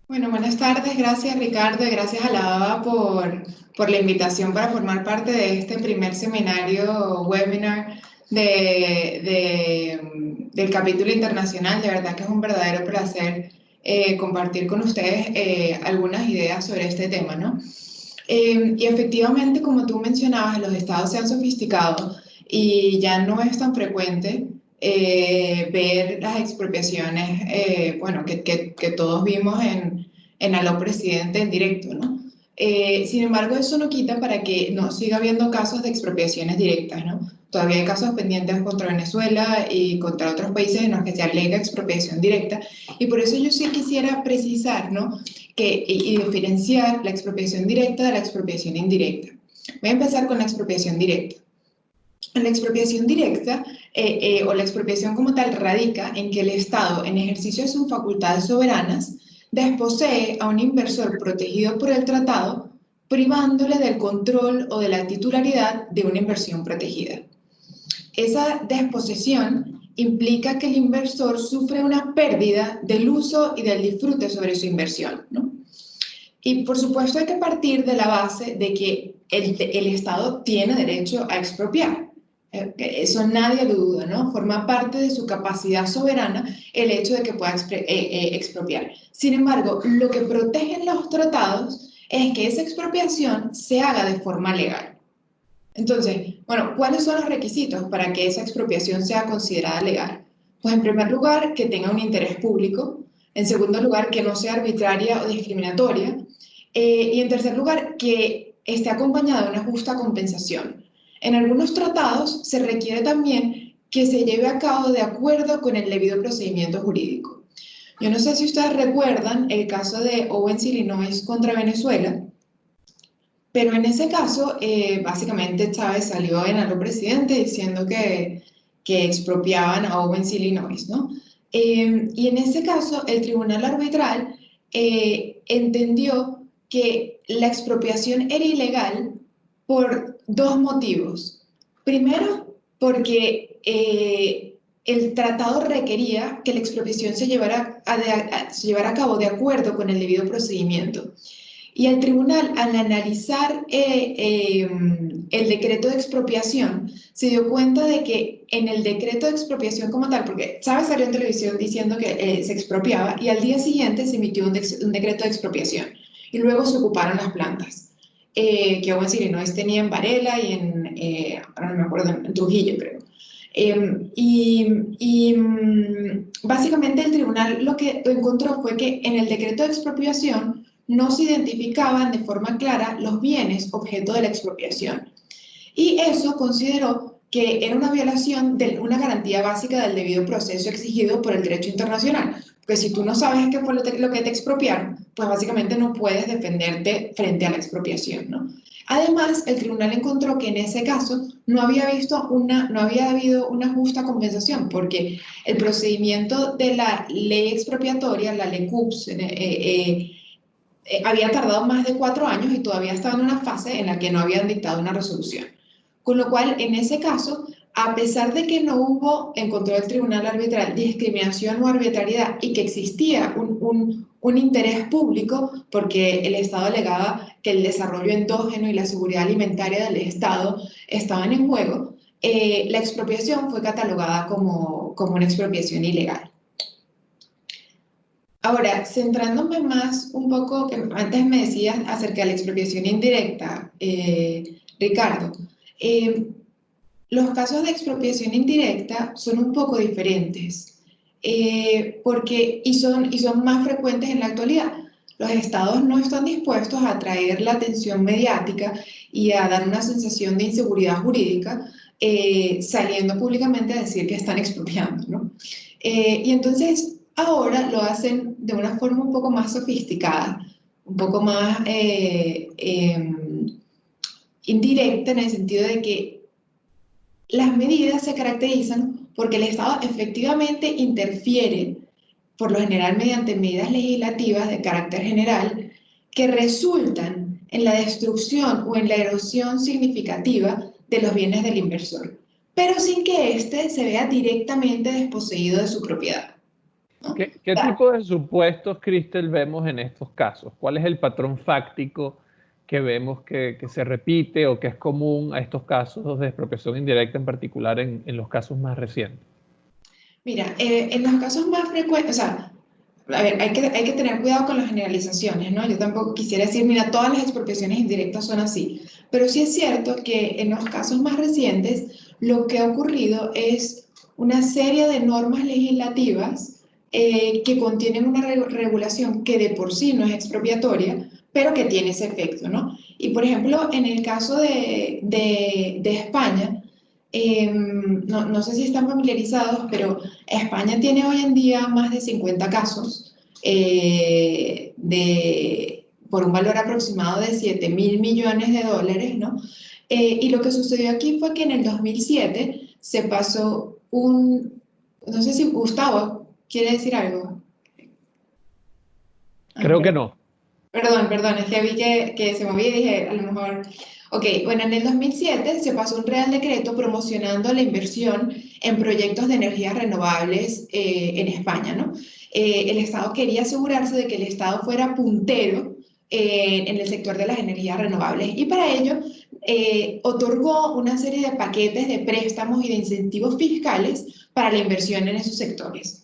Bueno, buenas tardes. Gracias, Ricardo, y gracias a la ABA por la invitación para formar parte de este primer seminario webinar del capítulo internacional. De verdad que es un verdadero placer compartir con ustedes algunas ideas sobre este tema, ¿no? Y efectivamente, como tú mencionabas, los estados se han sofisticado y ya no es tan frecuente ver las expropiaciones, bueno, que todos vimos en Aló Presidente en directo, ¿no? Sin embargo, eso no quita para que no siga habiendo casos de expropiaciones directas, ¿no? Todavía hay casos pendientes contra Venezuela y contra otros países en los que se alega expropiación directa, y por eso yo sí quisiera precisar, ¿no? Y diferenciar la expropiación directa de la expropiación indirecta. Voy a empezar con la expropiación directa. La expropiación directa o la expropiación como tal radica en que el Estado, en ejercicio de sus facultades soberanas, desposee a un inversor protegido por el tratado, privándole del control o de la titularidad de una inversión protegida. Esa desposesión implica que el inversor sufre una pérdida del uso y del disfrute sobre su inversión, ¿no? Y por supuesto hay que partir de la base de que el Estado tiene derecho a expropiar. Eso nadie lo duda, ¿no? Forma parte de su capacidad soberana el hecho de que pueda expropiar. Sin embargo, lo que protegen los tratados es que esa expropiación se haga de forma legal. Entonces, bueno, ¿cuáles son los requisitos para que esa expropiación sea considerada legal? Pues en primer lugar, que tenga un interés público. En segundo lugar, que no sea arbitraria o discriminatoria. Y en tercer lugar, que esté acompañada de una justa compensación. En algunos tratados se requiere también que se lleve a cabo de acuerdo con el debido procedimiento jurídico. Yo no sé si ustedes recuerdan el caso de Owens Illinois contra Venezuela, pero en ese caso, básicamente Chávez salió en Aló Presidente diciendo que expropiaban a Owens Illinois, ¿no? Y en ese caso, el tribunal arbitral entendió que la expropiación era ilegal por dos motivos. Primero, porque el tratado requería que la expropiación se llevara a cabo de acuerdo con el debido procedimiento. Y el tribunal, al analizar el decreto de expropiación, se dio cuenta de que en el decreto de expropiación como tal, porque Chávez salió en televisión diciendo que se expropiaba y al día siguiente se emitió un decreto de expropiación y luego se ocuparon las plantas que Owens Illinois tenía en Varela y ahora no me acuerdo, en Trujillo creo. Básicamente el tribunal lo que encontró fue que en el decreto de expropiación no se identificaban de forma clara los bienes objeto de la expropiación. Y eso consideró que era una violación de una garantía básica del debido proceso exigido por el derecho internacional. Porque si tú no sabes qué fue lo que te expropiaron, pues básicamente no puedes defenderte frente a la expropiación, ¿no? Además, el tribunal encontró que en ese caso no había habido una justa compensación, porque el procedimiento de la ley expropiatoria, la ley CUPS, había tardado más de 4 años y todavía estaba en una fase en la que no habían dictado una resolución. Con lo cual, en ese caso, a pesar de que no hubo, encontró el tribunal arbitral, discriminación o arbitrariedad y que existía un interés público porque el Estado alegaba que el desarrollo endógeno y la seguridad alimentaria del Estado estaban en juego, la expropiación fue catalogada como una expropiación ilegal. Ahora, centrándome más un poco, que antes me decías acerca de la expropiación indirecta, Ricardo, los casos de expropiación indirecta son un poco diferentes y son más frecuentes en la actualidad. Los estados no están dispuestos a atraer la atención mediática y a dar una sensación de inseguridad jurídica saliendo públicamente a decir que están expropiando, ¿no? Y entonces ahora lo hacen de una forma un poco más sofisticada, un poco más indirecta en el sentido de que las medidas se caracterizan porque el Estado efectivamente interfiere, por lo general mediante medidas legislativas de carácter general, que resultan en la destrucción o en la erosión significativa de los bienes del inversor, pero sin que éste se vea directamente desposeído de su propiedad, ¿no? ¿Qué tipo de supuestos, Cristel, vemos en estos casos? ¿Cuál es el patrón fáctico que vemos que se repite o que es común a estos casos de expropiación indirecta, en particular en los casos más recientes? Mira, en los casos más frecuentes, o sea, a ver, hay que tener cuidado con las generalizaciones, ¿no? Yo tampoco quisiera decir, mira, todas las expropiaciones indirectas son así, pero sí es cierto que en los casos más recientes lo que ha ocurrido es una serie de normas legislativas que contienen una regulación que de por sí no es expropiatoria, pero que tiene ese efecto, ¿no? Y por ejemplo, en el caso de España, no sé si están familiarizados, pero España tiene hoy en día más de 50 casos por un valor aproximado de 7.000 millones de dólares, ¿no? Y lo que sucedió aquí fue que en el 2007 se pasó no sé si Gustavo quiere decir algo. Creo que no. Perdón, es que vi que se movía y dije, a lo mejor... Ok, bueno, en el 2007 se pasó un Real Decreto promocionando la inversión en proyectos de energías renovables en España, ¿no? El Estado quería asegurarse de que el Estado fuera puntero en el sector de las energías renovables y para ello otorgó una serie de paquetes de préstamos y de incentivos fiscales para la inversión en esos sectores.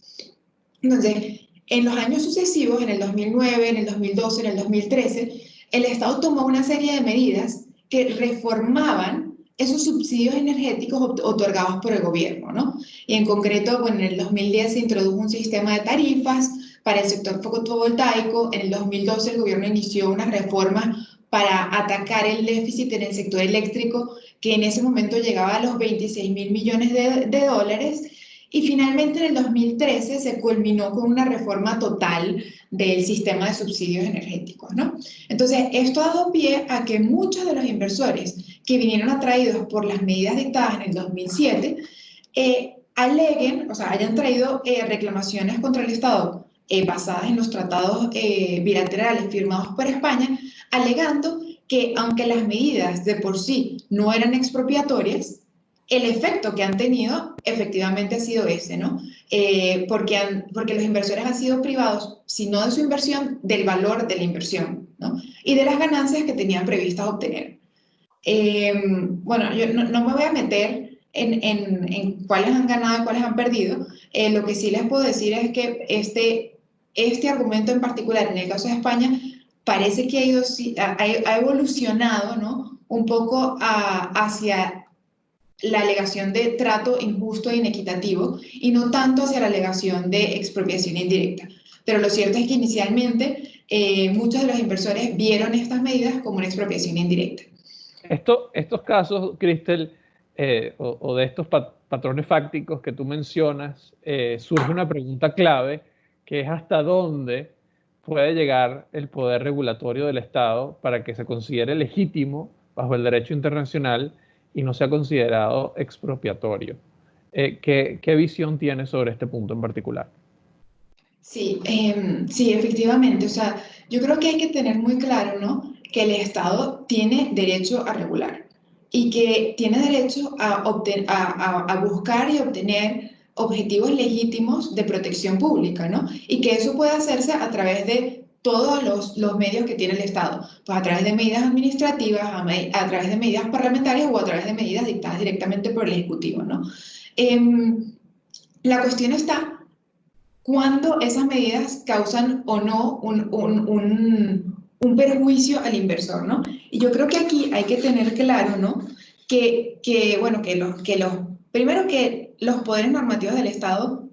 Entonces, en los años sucesivos, en el 2009, en el 2012, en el 2013, el Estado tomó una serie de medidas que reformaban esos subsidios energéticos otorgados por el gobierno, ¿no? Y en concreto, bueno, en el 2010 se introdujo un sistema de tarifas para el sector fotovoltaico, en el 2012 el gobierno inició unas reformas para atacar el déficit en el sector eléctrico, que en ese momento llegaba a los 26.000 millones de dólares, y finalmente en el 2013 se culminó con una reforma total del sistema de subsidios energéticos, ¿no? Entonces, esto ha dado pie a que muchos de los inversores que vinieron atraídos por las medidas dictadas en el 2007 aleguen, o sea, hayan traído reclamaciones contra el Estado basadas en los tratados bilaterales firmados por España, alegando que aunque las medidas de por sí no eran expropiatorias, el efecto que han tenido efectivamente ha sido ese, ¿no? Porque los inversores han sido privados, si no de su inversión, del valor de la inversión, ¿no? Y de las ganancias que tenían previstas obtener. Bueno, yo no me voy a meter en cuáles han ganado y cuáles han perdido. Lo que sí les puedo decir es que este argumento en particular, en el caso de España, parece que ha evolucionado, ¿no? Un poco hacia la alegación de trato injusto e inequitativo y no tanto hacia la alegación de expropiación indirecta. Pero lo cierto es que inicialmente muchos de los inversores vieron estas medidas como una expropiación indirecta. Estos casos, Cristel, o de estos patrones fácticos que tú mencionas, surge una pregunta clave, que es hasta dónde puede llegar el poder regulatorio del Estado para que se considere legítimo bajo el derecho internacional y no sea considerado expropiatorio. ¿Qué visión tienes sobre este punto en particular? Sí, sí, efectivamente. O sea, yo creo que hay que tener muy claro, ¿no? Que el Estado tiene derecho a regular y que tiene derecho a buscar y obtener objetivos legítimos de protección pública, ¿no? Y que eso puede hacerse a través de todos los medios que tiene el Estado, pues a través de medidas administrativas, a través de medidas parlamentarias o a través de medidas dictadas directamente por el Ejecutivo, ¿no? La cuestión está cuando esas medidas causan o no un perjuicio al inversor, ¿no? Y yo creo que aquí hay que tener claro, ¿no? Bueno, primero que los poderes normativos del Estado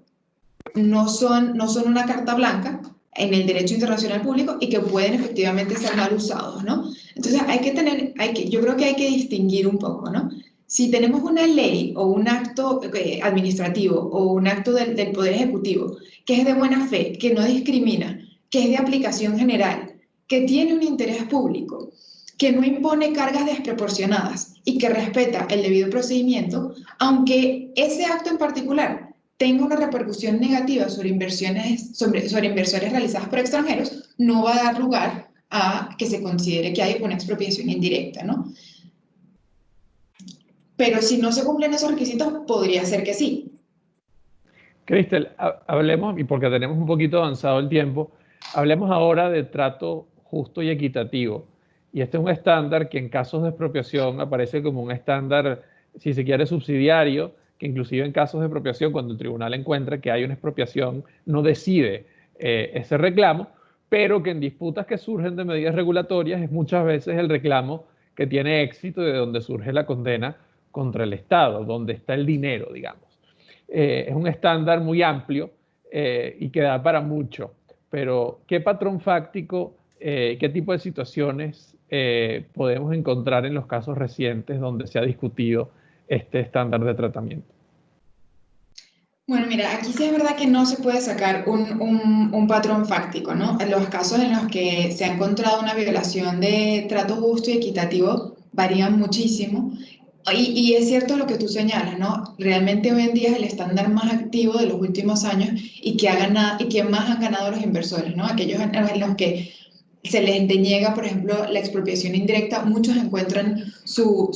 no son una carta blanca en el derecho internacional público y que pueden efectivamente ser mal usados, ¿no? Entonces yo creo que hay que distinguir un poco, ¿no? Si tenemos una ley o un acto administrativo o un acto del Poder Ejecutivo que es de buena fe, que no discrimina, que es de aplicación general, que tiene un interés público, que no impone cargas desproporcionadas y que respeta el debido procedimiento, aunque ese acto en particular tenga una repercusión negativa sobre inversiones realizadas por extranjeros, no va a dar lugar a que se considere que hay una expropiación indirecta, ¿no? Pero si no se cumplen esos requisitos, podría ser que sí. Cristel, hablemos, y porque tenemos un poquito avanzado el tiempo, hablemos ahora de trato justo y equitativo. Y este es un estándar que en casos de expropiación aparece como un estándar, si se quiere, subsidiario, que inclusive en casos de expropiación, cuando el tribunal encuentra que hay una expropiación, no decide ese reclamo, pero que en disputas que surgen de medidas regulatorias es muchas veces el reclamo que tiene éxito y de donde surge la condena contra el Estado, donde está el dinero, digamos. Es un estándar muy amplio y que da para mucho, pero ¿qué patrón fáctico, qué tipo de situaciones podemos encontrar en los casos recientes donde se ha discutido este estándar de tratamiento? Bueno, mira, aquí sí es verdad que no se puede sacar un patrón fáctico, ¿no? En los casos en los que se ha encontrado una violación de trato justo y equitativo varían muchísimo. Y es cierto lo que tú señalas, ¿no? Realmente hoy en día es el estándar más activo de los últimos años y que más han ganado los inversores, ¿no? Aquellos en los que se les deniega, por ejemplo, la expropiación indirecta, muchos encuentran su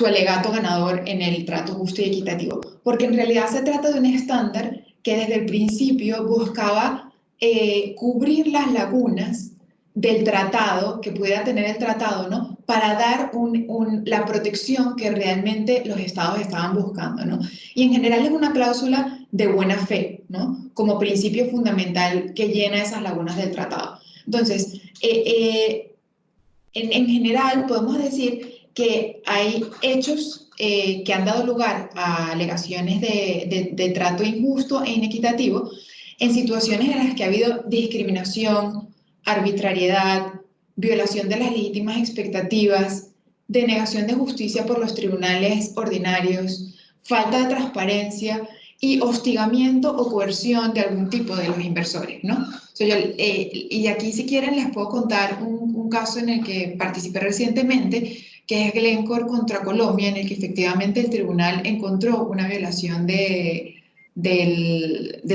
alegato ganador en el trato justo y equitativo, porque en realidad se trata de un estándar que desde el principio buscaba cubrir las lagunas del tratado, que pudiera tener el tratado, ¿no? Para dar la protección que realmente los estados estaban buscando, ¿no? Y en general es una cláusula de buena fe, ¿no? Como principio fundamental que llena esas lagunas del tratado. Entonces, en general podemos decir que hay hechos que han dado lugar a alegaciones de trato injusto e inequitativo en situaciones en las que ha habido discriminación, arbitrariedad, violación de las legítimas expectativas, denegación de justicia por los tribunales ordinarios, falta de transparencia y hostigamiento o coerción de algún tipo de los inversores, ¿no? Y aquí, si quieren, les puedo contar un caso en el que participé recientemente, que es Glencore contra Colombia, en el que efectivamente el tribunal encontró una violación de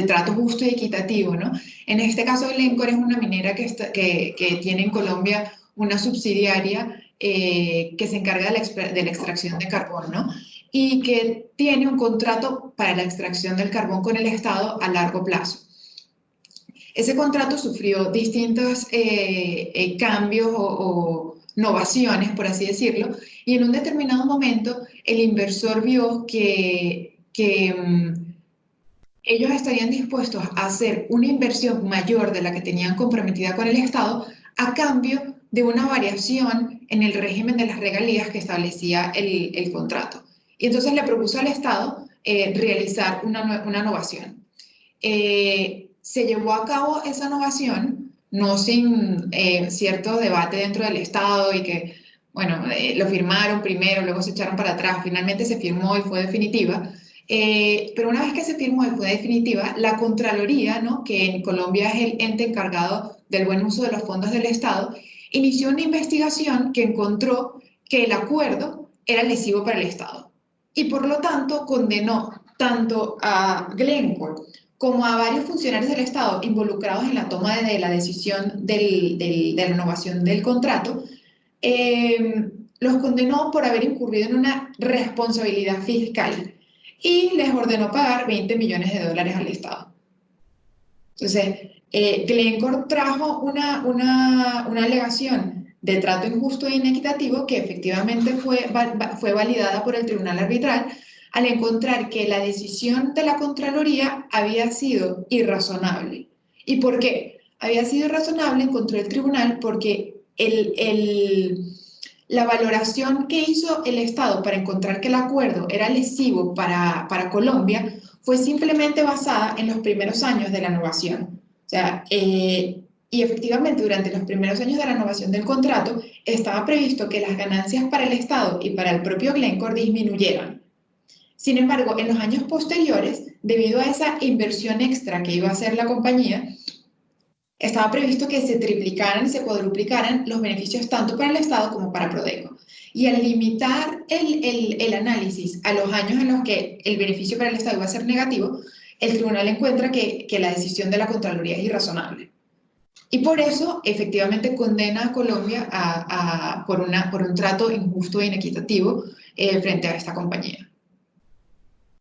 trato justo y equitativo, ¿no? En este caso, Glencore es una minera que tiene en Colombia una subsidiaria que se encarga de la extracción de carbón, ¿no? Y que tiene un contrato para la extracción del carbón con el Estado a largo plazo. Ese contrato sufrió distintos cambios o novaciones, por así decirlo, y en un determinado momento el inversor vio que ellos estarían dispuestos a hacer una inversión mayor de la que tenían comprometida con el Estado a cambio de una variación en el régimen de las regalías que establecía el contrato. Y entonces le propuso al Estado realizar una novación. Se llevó a cabo esa novación, no sin cierto debate dentro del Estado y que, bueno, lo firmaron primero, luego se echaron para atrás, finalmente se firmó y fue definitiva. Pero una vez que se firmó y fue definitiva, la Contraloría, ¿no? Que en Colombia es el ente encargado del buen uso de los fondos del Estado, inició una investigación que encontró que el acuerdo era lesivo para el Estado y por lo tanto condenó tanto a Glencore como a varios funcionarios del Estado involucrados en la toma de la decisión de la renovación del contrato, los condenó por haber incurrido en una responsabilidad fiscal y les ordenó pagar $20 millones al Estado. Entonces, Glencore trajo una alegación de trato injusto e inequitativo que efectivamente fue validada por el Tribunal Arbitral al encontrar que la decisión de la Contraloría había sido irrazonable. ¿Y por qué? Había sido irrazonable, encontró el tribunal, porque la valoración que hizo el Estado para encontrar que el acuerdo era lesivo para Colombia fue simplemente basada en los primeros años de la renovación. O sea, y efectivamente durante los primeros años de la renovación del contrato estaba previsto que las ganancias para el Estado y para el propio Glencore disminuyeran. Sin embargo, en los años posteriores, debido a esa inversión extra que iba a hacer la compañía, estaba previsto que se triplicaran y se cuadruplicaran los beneficios tanto para el Estado como para Prodeco. Y al limitar el análisis a los años en los que el beneficio para el Estado iba a ser negativo, el tribunal encuentra que la decisión de la Contraloría es irrazonable. Y por eso, efectivamente, condena a Colombia por un trato injusto e inequitativo frente a esta compañía.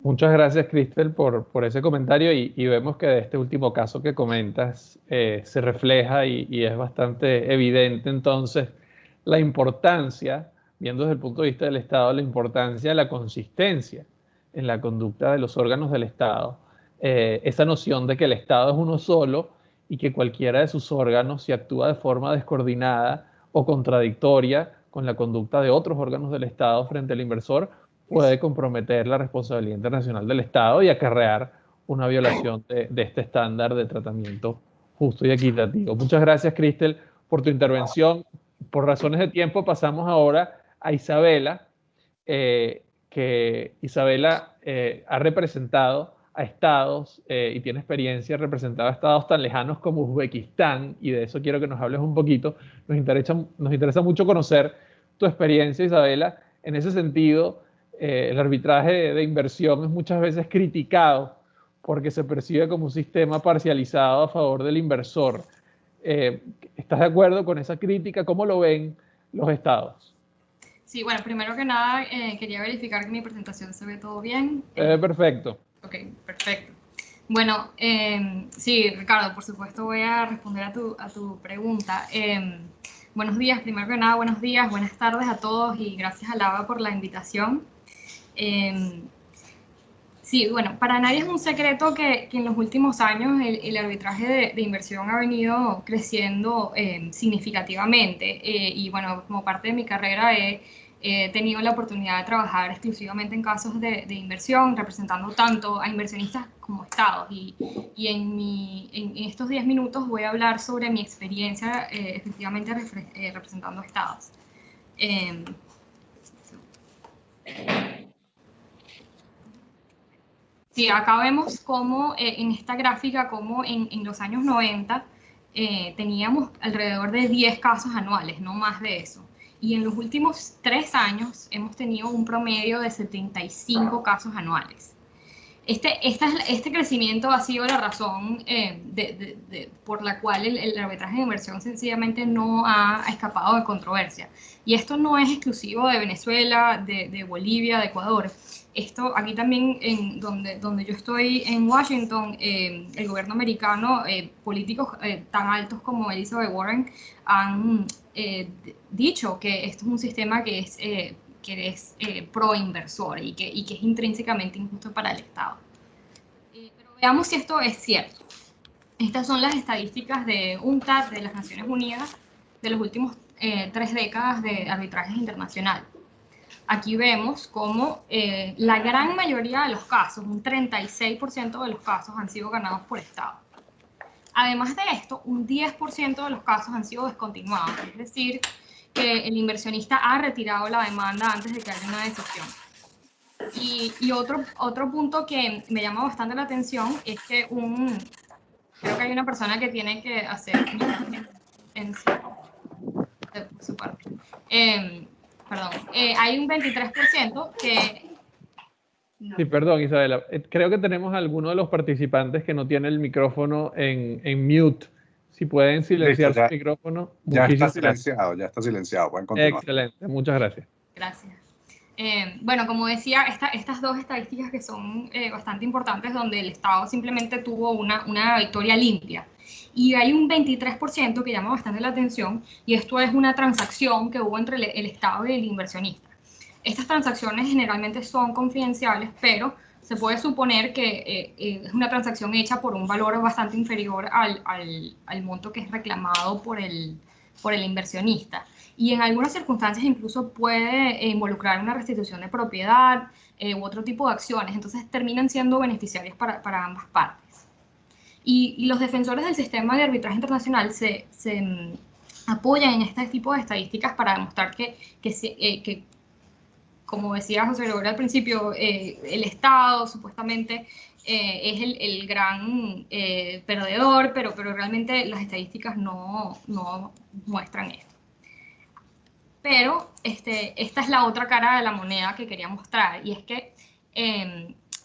Muchas gracias, Cristel, por ese comentario y vemos que de este último caso que comentas se refleja y es bastante evidente entonces la importancia, viendo desde el punto de vista del Estado, la importancia de la consistencia en la conducta de los órganos del Estado, esa noción de que el Estado es uno solo y que cualquiera de sus órganos, si actúa de forma descoordinada o contradictoria con la conducta de otros órganos del Estado frente al inversor, puede comprometer la responsabilidad internacional del Estado y acarrear una violación de este estándar de tratamiento justo y equitativo. Muchas gracias, Cristel, por tu intervención. Por razones de tiempo pasamos ahora a Isabela, que Isabela ha representado a estados y tiene experiencia representando a estados tan lejanos como Uzbekistán, y de eso quiero que nos hables un poquito. Nos interesa mucho conocer tu experiencia, Isabela. En ese sentido, el arbitraje de inversión es muchas veces criticado porque se percibe como un sistema parcializado a favor del inversor. ¿Estás de acuerdo con esa crítica? ¿Cómo lo ven los estados? Sí, bueno, primero que nada quería verificar que mi presentación se ve todo bien. Perfecto. Ok, perfecto. Bueno, sí, Ricardo, por supuesto voy a responder a tu pregunta. Buenos días, primero que nada, buenos días, buenas tardes a todos y gracias a Lava por la invitación. Sí, bueno, para nadie es un secreto que en los últimos años el arbitraje de inversión ha venido creciendo significativamente y bueno, como parte de mi carrera he tenido la oportunidad de trabajar exclusivamente en casos de inversión, representando tanto a inversionistas como estados y en estos 10 minutos voy a hablar sobre mi experiencia efectivamente representando a estados. Sí, acá vemos cómo en esta gráfica, cómo en los años 90 teníamos alrededor de 10 casos anuales, no más de eso. Y en los últimos 3 años hemos tenido un promedio de 75 casos anuales. Este crecimiento ha sido la razón por la cual el arbitraje de inversión sencillamente no ha escapado de controversia. Y esto no es exclusivo de Venezuela, de Bolivia, de Ecuador. Esto aquí también, donde yo estoy en Washington, el gobierno americano, políticos tan altos como Elizabeth Warren han dicho que esto es un sistema que es pro-inversor y que es intrínsecamente injusto para el Estado. Pero veamos si esto es cierto. Estas son las estadísticas de UNCTAD, de las Naciones Unidas, de los últimos 3 décadas de arbitrajes internacionales. Aquí vemos cómo la gran mayoría de los casos, un 36% de los casos han sido ganados por Estado. Además de esto, un 10% de los casos han sido descontinuados, es decir, que el inversionista ha retirado la demanda antes de que haya una decisión. Y otro punto que me llama bastante la atención es que creo que hay una persona que tiene que hacer en su parte. Perdón, hay un 23% que No. Sí, perdón, Isabela. Creo que tenemos a alguno de los participantes que no tiene el micrófono en mute. Si pueden silenciar Listo, su micrófono, ya está muchísimas gracias. silenciado, ya está silenciado. Pueden continuar. Excelente, muchas gracias. Gracias. Bueno, como decía, estas dos estadísticas que son bastante importantes, donde el Estado simplemente tuvo una victoria limpia. Y hay un 23% que llama bastante la atención, y esto es una transacción que hubo entre el Estado y el inversionista. Estas transacciones generalmente son confidenciales, pero se puede suponer que es una transacción hecha por un valor bastante inferior al monto que es reclamado por el inversionista. Y en algunas circunstancias incluso puede involucrar una restitución de propiedad u otro tipo de acciones. Entonces terminan siendo beneficiarias para ambas partes. Y los defensores del sistema de arbitraje internacional se apoyan en este tipo de estadísticas para demostrar que como decía José Gregorio al principio, el Estado supuestamente es el gran perdedor, pero realmente las estadísticas no muestran esto. Pero esta es la otra cara de la moneda que quería mostrar, y es que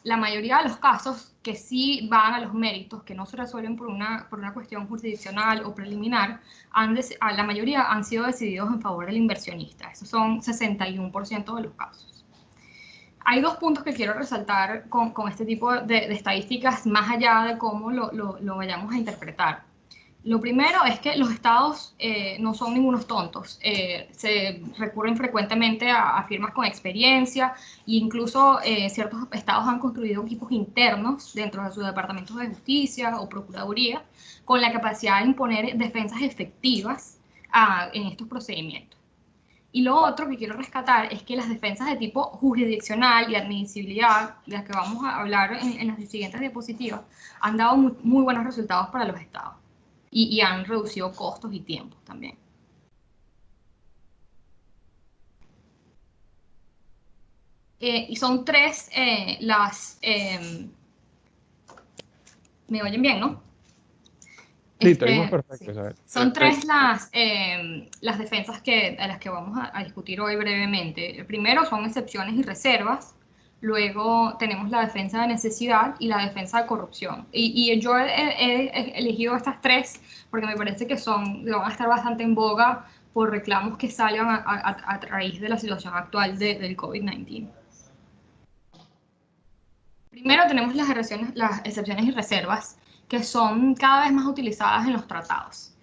la mayoría de los casos que sí van a los méritos, que no se resuelven por una cuestión jurisdiccional o preliminar, la mayoría han sido decididos en favor del inversionista. Esos son 61% de los casos. Hay dos puntos que quiero resaltar con este tipo de estadísticas, más allá de cómo lo vayamos a interpretar. Lo primero es que los estados no son ningunos tontos. Se recurren frecuentemente a firmas con experiencia, e incluso ciertos estados han construido equipos internos dentro de sus departamentos de justicia o procuraduría con la capacidad de imponer defensas efectivas en estos procedimientos. Y lo otro que quiero rescatar es que las defensas de tipo jurisdiccional y admisibilidad, de las que vamos a hablar en las siguientes diapositivas, han dado muy buenos resultados para los estados. Y han reducido costos y tiempos también. Y son tres ¿me oyen bien, no? Sí, te oímos perfecto, Isabel. Son tres las defensas a las que vamos a discutir hoy brevemente. El primero son excepciones y reservas. Luego tenemos la defensa de necesidad y la defensa de corrupción. Y yo he elegido estas tres porque me parece que van a estar bastante en boga por reclamos que salgan a raíz de la situación actual del COVID-19. Primero tenemos las excepciones y reservas, que son cada vez más utilizadas en los tratados.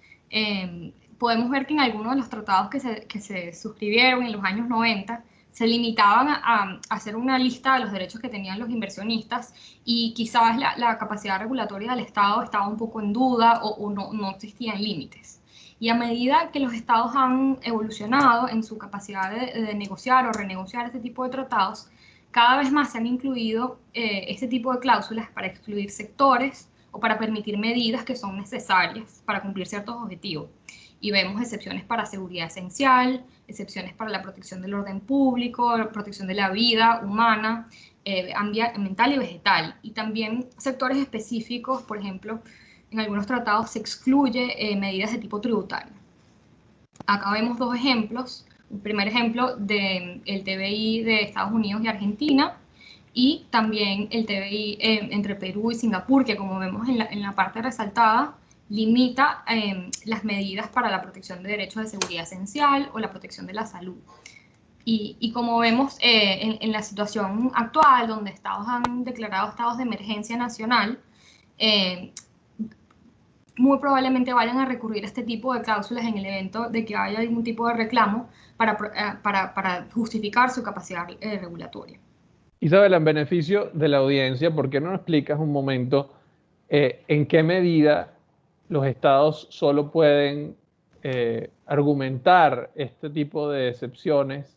Podemos ver que en algunos de los tratados que se suscribieron en los años 90, se limitaban a hacer una lista de los derechos que tenían los inversionistas, y quizás la capacidad regulatoria del Estado estaba un poco en duda o no existían límites. Y a medida que los estados han evolucionado en su capacidad de negociar o renegociar este tipo de tratados, cada vez más se han incluido este tipo de cláusulas para excluir sectores o para permitir medidas que son necesarias para cumplir ciertos objetivos. Y vemos excepciones para seguridad esencial, excepciones para la protección del orden público, la protección de la vida humana, ambiental y vegetal. Y también sectores específicos, por ejemplo, en algunos tratados se excluye medidas de tipo tributario. Acá vemos dos ejemplos. Un primer ejemplo del TBI de Estados Unidos y Argentina, y también el TBI entre Perú y Singapur, que como vemos en la parte resaltada, limita las medidas para la protección de derechos de seguridad esencial o la protección de la salud. Y como vemos en la situación actual, donde estados han declarado estados de emergencia nacional, muy probablemente vayan a recurrir a este tipo de cláusulas en el evento de que haya algún tipo de reclamo para justificar su capacidad regulatoria. Isabela, en beneficio de la audiencia, ¿por qué no nos explicas un momento en qué medida los estados solo pueden argumentar este tipo de excepciones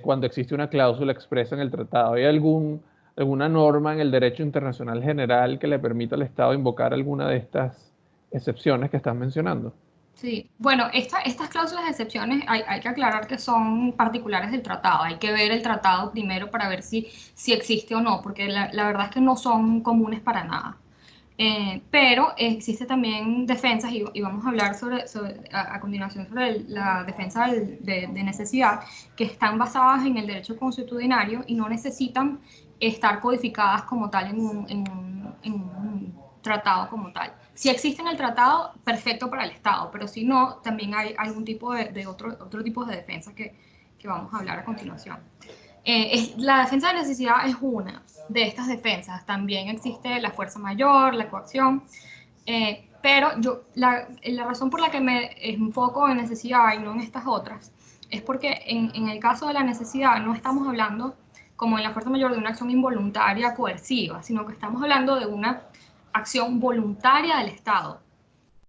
cuando existe una cláusula expresa en el tratado? ¿Hay alguna norma en el derecho internacional general que le permita al Estado invocar alguna de estas excepciones que estás mencionando? Sí, bueno, estas cláusulas de excepciones hay que aclarar que son particulares del tratado. Hay que ver el tratado primero para ver si existe o no, porque la verdad es que no son comunes para nada. Pero existe también defensas, y vamos a hablar a continuación sobre la defensa de necesidad, que están basadas en el derecho consuetudinario y no necesitan estar codificadas como tal en un tratado como tal. Si existe en el tratado, perfecto para el Estado, pero si no, también hay algún tipo de otro tipo de defensa que vamos a hablar a continuación. La defensa de necesidad es una de estas defensas. También existe la fuerza mayor, la coacción, pero la razón por la que me enfoco en necesidad y no en estas otras es porque en el caso de la necesidad no estamos hablando, como en la fuerza mayor, de una acción involuntaria coerciva, sino que estamos hablando de una acción voluntaria del Estado.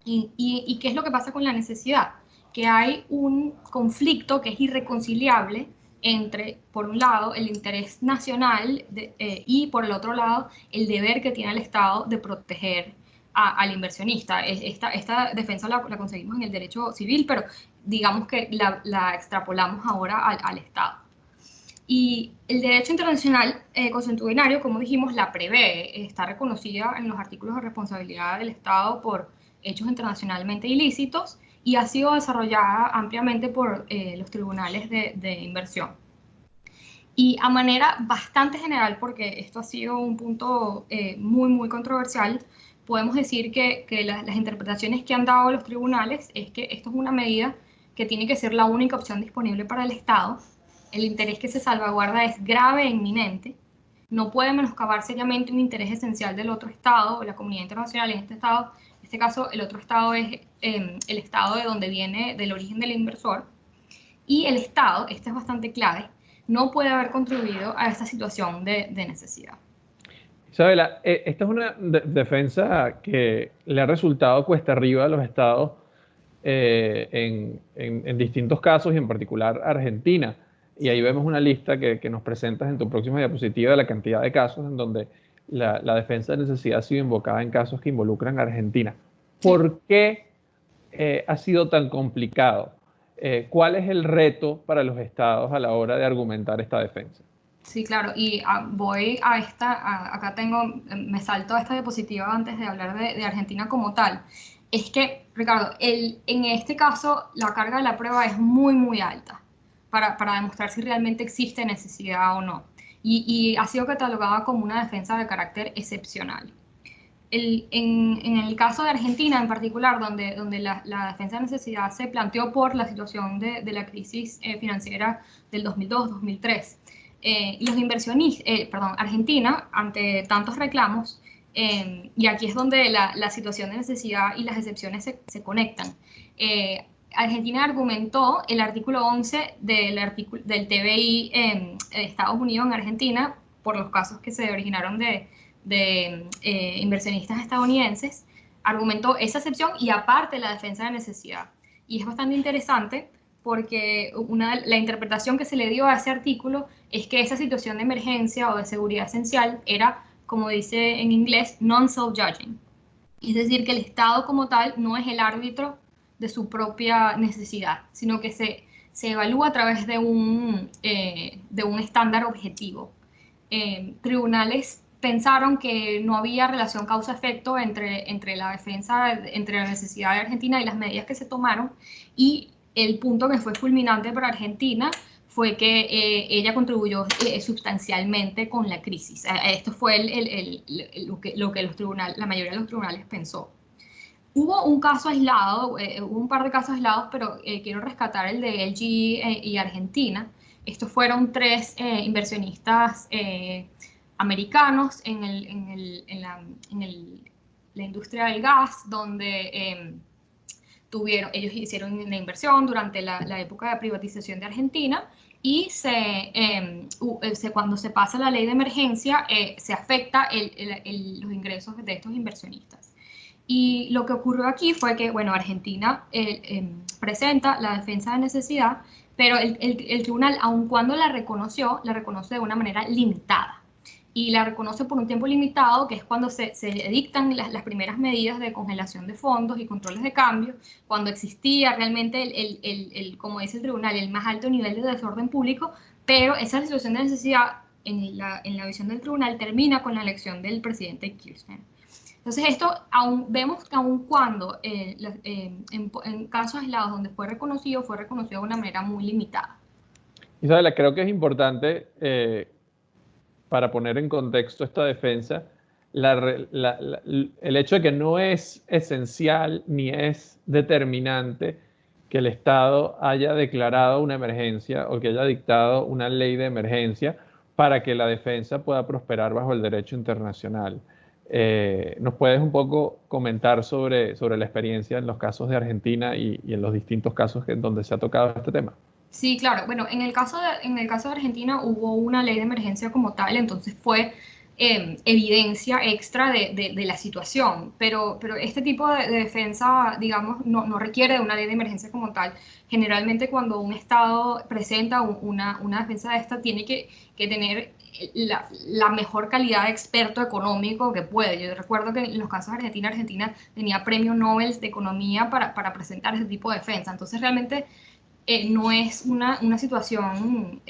¿Y qué es lo que pasa con la necesidad? Que hay un conflicto que es irreconciliable entre, por un lado, el interés nacional y, por el otro lado, el deber que tiene el Estado de proteger al inversionista. Esta defensa la conseguimos en el derecho civil, pero digamos que la extrapolamos ahora al Estado. Y el derecho internacional consuetudinario, como dijimos, la prevé, está reconocida en los artículos de responsabilidad del Estado por hechos internacionalmente ilícitos y ha sido desarrollada ampliamente por los tribunales de inversión. Y a manera bastante general, porque esto ha sido un punto muy controversial, podemos decir que las interpretaciones que han dado los tribunales es que esto es una medida que tiene que ser la única opción disponible para el Estado. El interés que se salvaguarda es grave e inminente, no puede menoscabar seriamente un interés esencial del otro Estado o la comunidad internacional. En este caso, el otro Estado es el Estado de donde viene, del origen del inversor, y el Estado, este es bastante clave, no puede haber contribuido a esta situación de necesidad. Isabela, esta es una defensa que le ha resultado cuesta arriba a los Estados en distintos casos y en particular Argentina. Y ahí vemos una lista que nos presentas en tu próxima diapositiva de la cantidad de casos en donde la defensa de necesidad ha sido invocada en casos que involucran a Argentina. ¿Por qué ha sido tan complicado? ¿Cuál es el reto para los estados a la hora de argumentar esta defensa? Sí, claro, y voy a acá me salto a esta diapositiva antes de hablar de Argentina como tal. Es que, Ricardo, en este caso la carga de la prueba es muy alta para demostrar si realmente existe necesidad o no. Y ha sido catalogada como una defensa de carácter excepcional. En el caso de Argentina en particular, donde la defensa de necesidad se planteó por la situación de la crisis financiera del 2002-2003, los inversionistas, Argentina, ante tantos reclamos, y aquí es donde la situación de necesidad y las excepciones se conectan. Argentina argumentó el artículo 11 del TBI de Estados Unidos en Argentina por los casos que se originaron de inversionistas estadounidenses, argumentó esa excepción y aparte la defensa de necesidad. Y es bastante interesante porque la interpretación que se le dio a ese artículo es que esa situación de emergencia o de seguridad esencial era, como dice en inglés, non-self-judging. Es decir, que el Estado como tal no es el árbitro de su propia necesidad, sino que se evalúa a través de un estándar objetivo. Tribunales pensaron que no había relación causa-efecto entre la defensa, entre la necesidad de Argentina y las medidas que se tomaron, y el punto que fue fulminante para Argentina fue que ella contribuyó sustancialmente con la crisis. Esto fue lo que la mayoría de los tribunales pensó. Hubo un caso aislado, hubo un par de casos aislados, pero quiero rescatar el de LG y Argentina. Estos fueron tres inversionistas americanos en la industria del gas, donde ellos hicieron una inversión durante la época de privatización de Argentina y cuando se pasa la ley de emergencia se afecta los ingresos de estos inversionistas. Y lo que ocurrió aquí fue que, bueno, Argentina presenta la defensa de necesidad, pero el tribunal, aun cuando la reconoce de una manera limitada. Y la reconoce por un tiempo limitado, que es cuando se dictan las primeras medidas de congelación de fondos y controles de cambio, cuando existía realmente como dice el tribunal, el más alto nivel de desorden público, pero esa situación de necesidad, en la visión del tribunal, termina con la elección del presidente Kirchner. Entonces vemos que aun cuando en casos aislados donde fue reconocido de una manera muy limitada. Isabela, creo que es importante para poner en contexto esta defensa, el hecho de que no es esencial ni es determinante que el Estado haya declarado una emergencia o que haya dictado una ley de emergencia para que la defensa pueda prosperar bajo el derecho internacional. ¿Nos puedes un poco comentar sobre la experiencia en los casos de Argentina y en los distintos casos donde se ha tocado este tema? Sí, claro. Bueno, en el caso de Argentina hubo una ley de emergencia como tal, entonces fue evidencia extra de la situación, pero este tipo de defensa, digamos, no requiere de una ley de emergencia como tal. Generalmente cuando un Estado presenta una defensa de esta, tiene que tener la mejor calidad de experto económico que puede. Yo recuerdo que en los casos de Argentina tenía premio Nobel de Economía para presentar ese tipo de defensa. Entonces realmente no es una situación...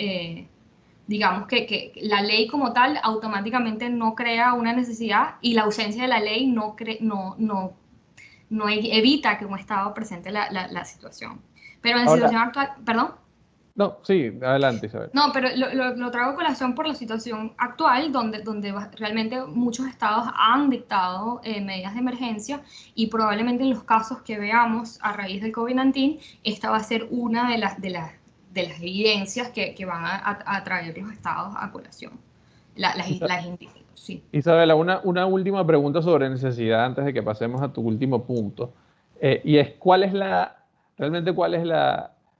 digamos que la ley como tal automáticamente no crea una necesidad y la ausencia de la ley no evita que un Estado presente la situación. Pero en la situación actual, ¿perdón? No, sí, adelante, Isabel. No, pero lo traigo a colación por la situación actual, donde realmente muchos estados han dictado medidas de emergencia y probablemente en los casos que veamos a raíz del COVID-19, esta va a ser una de las evidencias que van a traer los estados a colación. Sí. Isabela, una última pregunta sobre necesidad antes de que pasemos a tu último punto. Y es,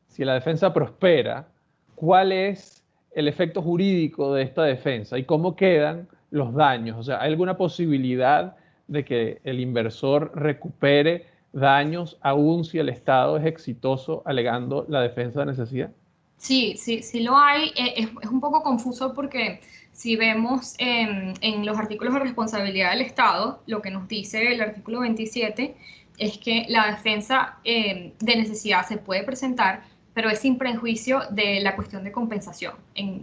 si la defensa prospera, ¿cuál es el efecto jurídico de esta defensa y cómo quedan los daños? O sea, ¿hay alguna posibilidad de que el inversor recupere daños aún si el Estado es exitoso alegando la defensa de necesidad? Sí lo hay. Es un poco confuso porque si vemos en los artículos de responsabilidad del Estado, lo que nos dice el artículo 27 es que la defensa de necesidad se puede presentar, pero es sin prejuicio de la cuestión de compensación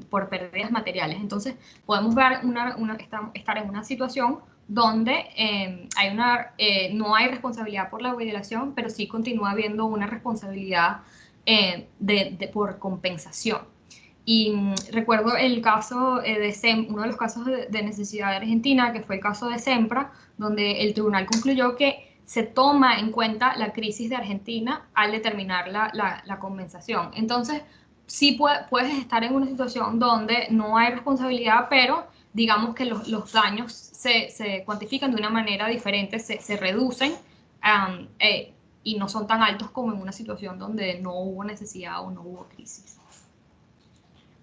por pérdidas materiales. Entonces, podemos ver estar en una situación donde no hay responsabilidad por la violación, pero sí continúa habiendo una responsabilidad por compensación. Y recuerdo el caso uno de los casos de necesidad de Argentina, que fue el caso de Sempra, donde el tribunal concluyó que se toma en cuenta la crisis de Argentina al determinar la compensación. Entonces, sí puedes estar en una situación donde no hay responsabilidad, pero digamos que los daños se cuantifican de una manera diferente, se reducen y no son tan altos como en una situación donde no hubo necesidad o no hubo crisis.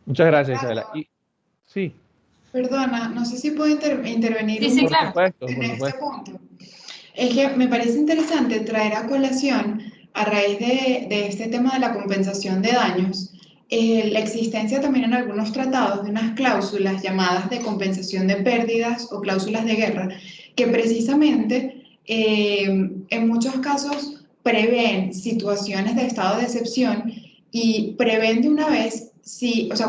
Muchas gracias, Isabela. Sí. Perdona, no sé si puedo intervenir sí, claro. en este punto. Es que me parece interesante traer a colación, a raíz de este tema de la compensación de daños, la existencia también en algunos tratados de unas cláusulas llamadas de compensación de pérdidas o cláusulas de guerra, que precisamente en muchos casos prevén situaciones de estado de excepción y prevén de una vez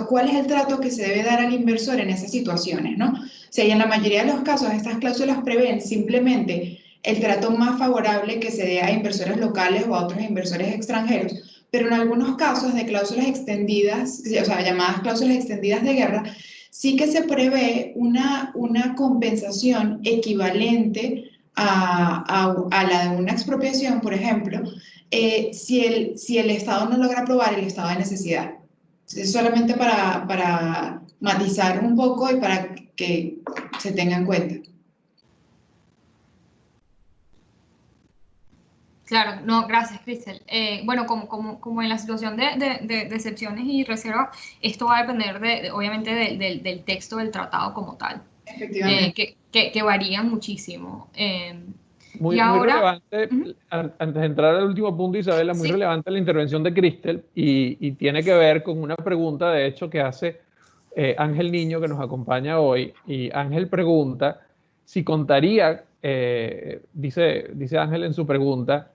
cuál es el trato que se debe dar al inversor en esas situaciones, ¿no? O sea, y en la mayoría de los casos estas cláusulas prevén simplemente el trato más favorable que se dé a inversores locales o a otros inversores extranjeros, pero en algunos casos de cláusulas extendidas, o sea, llamadas cláusulas extendidas de guerra, sí que se prevé una compensación equivalente a la de una expropiación, por ejemplo, si el Estado no logra aprobar el estado de necesidad. Es solamente para matizar un poco y para que se tenga en cuenta. Claro, no, gracias, Cristel. Bueno, como en la situación de excepciones y reservas, esto va a depender obviamente del texto del tratado como tal. Efectivamente. Que varían muchísimo. Muy relevante, antes de entrar al último punto, Isabela, muy relevante la intervención de Cristel y tiene que ver con una pregunta, de hecho, que hace Ángel Niño, que nos acompaña hoy. Y Ángel pregunta si contaría, dice Ángel en su pregunta,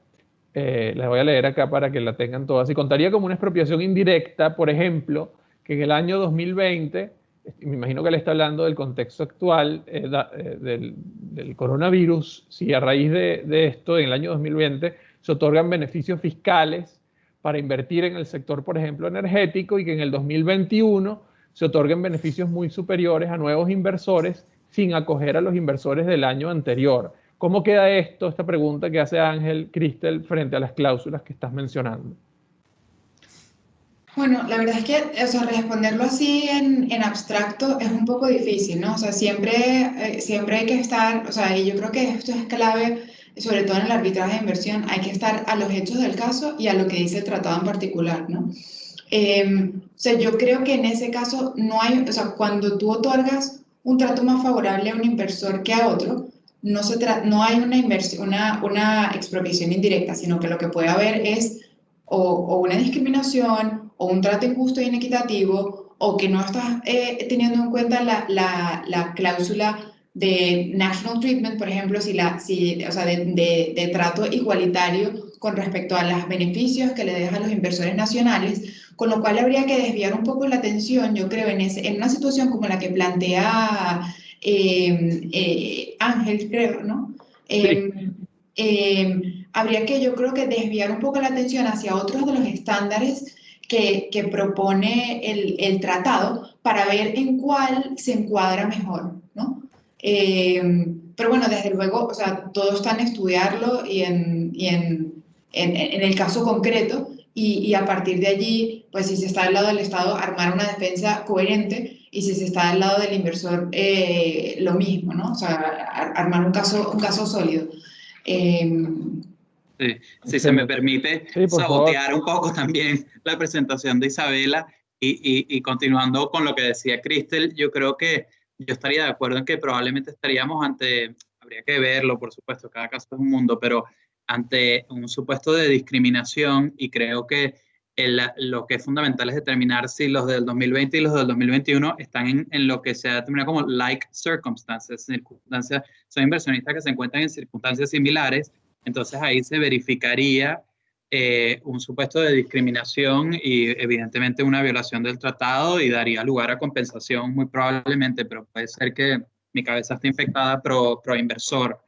les voy a leer acá para que la tengan todas, si contaría como una expropiación indirecta, por ejemplo, que en el año 2020, me imagino que le está hablando del contexto actual del coronavirus, si a raíz de esto, en el año 2020, se otorgan beneficios fiscales para invertir en el sector, por ejemplo, energético, y que en el 2021 se otorguen beneficios muy superiores a nuevos inversores sin acoger a los inversores del año anterior. ¿Cómo queda esto, esta pregunta que hace Ángel Cristel, frente a las cláusulas que estás mencionando? Bueno, la verdad es que, o sea, responderlo así en abstracto es un poco difícil, ¿no? O sea, siempre hay que estar, o sea, y yo creo que esto es clave, sobre todo en el arbitraje de inversión, hay que estar a los hechos del caso y a lo que dice el tratado en particular, ¿no? O sea, yo creo que en ese caso no hay, o sea, cuando tú otorgas un trato más favorable a un inversor que a otro, no hay una inversión, una expropiación indirecta, sino que lo que puede haber es o una discriminación, o un trato injusto e inequitativo, o que no estás teniendo en cuenta la cláusula de national treatment, por ejemplo, o sea, de trato igualitario con respecto a los beneficios que le dejan los inversores nacionales, con lo cual habría que desviar un poco la atención, yo creo, en una situación como la que plantea Ángel, creo, ¿no? Sí. Habría que, yo creo que desviar un poco la atención hacia otros de los estándares que propone el tratado para ver en cuál se encuadra mejor, ¿no? Pero bueno, desde luego, o sea, todo está en estudiarlo y en el caso concreto y a partir de allí, pues si se está del lado del Estado, armar una defensa coherente y si se está del lado del inversor, lo mismo, ¿no? O sea, armar un caso sólido. Sí, si se me permite sí, por sabotear favor. un poco también la presentación de Isabela y continuando con lo que decía Cristel, yo creo que yo estaría de acuerdo en que probablemente estaríamos ante, habría que verlo, por supuesto, cada caso es un mundo, pero ante un supuesto de discriminación y creo que lo que es fundamental es determinar si los del 2020 y los del 2021 están en lo que se determina como like circumstances, son inversionistas que se encuentran en circunstancias similares. Entonces ahí se verificaría un supuesto de discriminación y evidentemente una violación del tratado y daría lugar a compensación muy probablemente, pero puede ser que mi cabeza esté infectada pro inversor.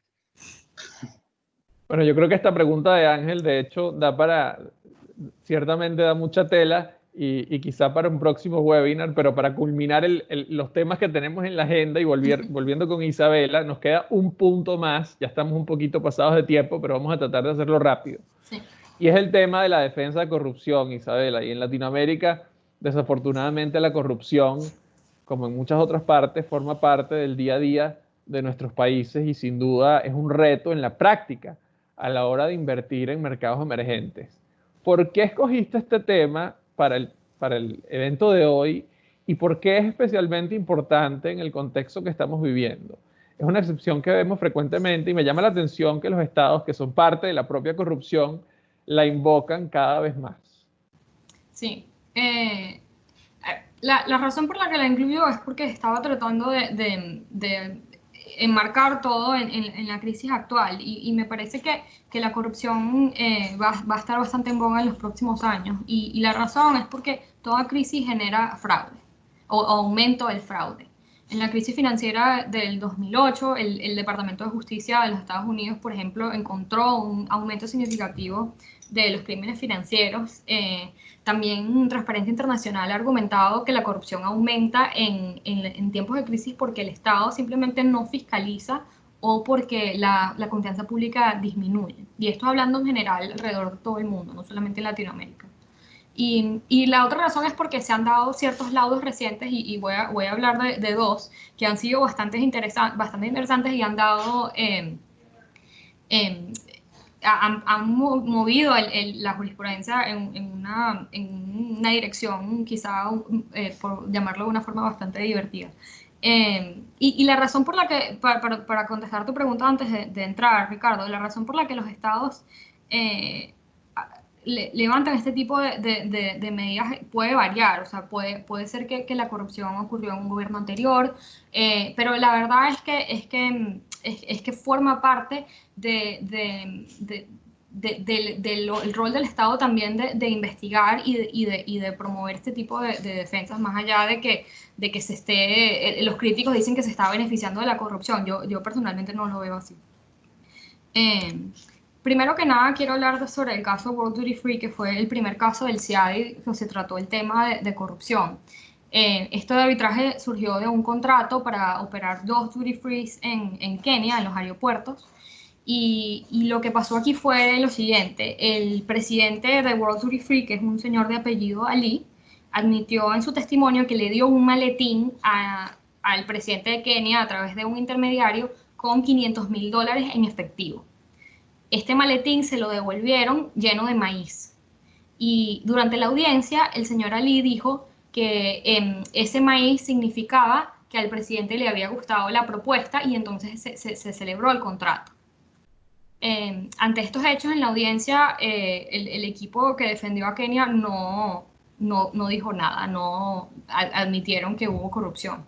Bueno, yo creo que esta pregunta de Ángel, de hecho, ciertamente da mucha tela y quizá para un próximo webinar, pero para culminar los temas que tenemos en la agenda y volviendo con Isabela, nos queda un punto más, ya estamos un poquito pasados de tiempo, pero vamos a tratar de hacerlo rápido. Sí. Y es el tema de la defensa de corrupción, Isabela. Y en Latinoamérica, desafortunadamente, la corrupción, como en muchas otras partes, forma parte del día a día de nuestros países y sin duda es un reto en la práctica a la hora de invertir en mercados emergentes. ¿Por qué escogiste este tema para el evento de hoy y por qué es especialmente importante en el contexto que estamos viviendo? Es una excepción que vemos frecuentemente y me llama la atención que los estados que son parte de la propia corrupción la invocan cada vez más. Sí. La razón por la que la incluyo es porque estaba tratando de enmarcar todo en la crisis actual y me parece que la corrupción va a estar bastante en boga en los próximos años y la razón es porque toda crisis genera fraude o aumento del fraude. En la crisis financiera del 2008, el Departamento de Justicia de los Estados Unidos, por ejemplo, encontró un aumento significativo de los crímenes financieros. También Transparencia Internacional ha argumentado que la corrupción aumenta en tiempos de crisis porque el Estado simplemente no fiscaliza o porque la confianza pública disminuye. Y esto hablando en general alrededor de todo el mundo, no solamente en Latinoamérica. Y la otra razón es porque se han dado ciertos laudos recientes, y voy a hablar de dos, que han sido bastante interesantes y han dado, han movido la jurisprudencia en una dirección, quizá, por llamarlo de una forma bastante divertida. Y la razón por la que, para contestar tu pregunta antes de entrar, Ricardo, la razón por la que los estados levantan este tipo de medidas puede variar, o sea, puede ser que la corrupción ocurrió en un gobierno anterior, pero la verdad es que forma parte del rol del Estado también de investigar y de promover este tipo de defensas, más allá de que se esté, los críticos dicen que se está beneficiando de la corrupción. Yo personalmente no lo veo así. Primero que nada, quiero hablar sobre el caso World Duty Free, que fue el primer caso del CIADI que se trató el tema de corrupción. Esto de arbitraje surgió de un contrato para operar 2 duty frees en Kenia, en los aeropuertos. Y lo que pasó aquí fue lo siguiente: el presidente de World Duty Free, que es un señor de apellido Ali, admitió en su testimonio que le dio un maletín al presidente de Kenia a través de un intermediario con $500,000 en efectivo. Este maletín se lo devolvieron lleno de maíz. Y durante la audiencia, el señor Ali dijo que ese maíz significaba que al presidente le había gustado la propuesta y entonces se celebró el contrato. Ante estos hechos en la audiencia, el equipo que defendió a Kenia no dijo nada, no admitieron que hubo corrupción.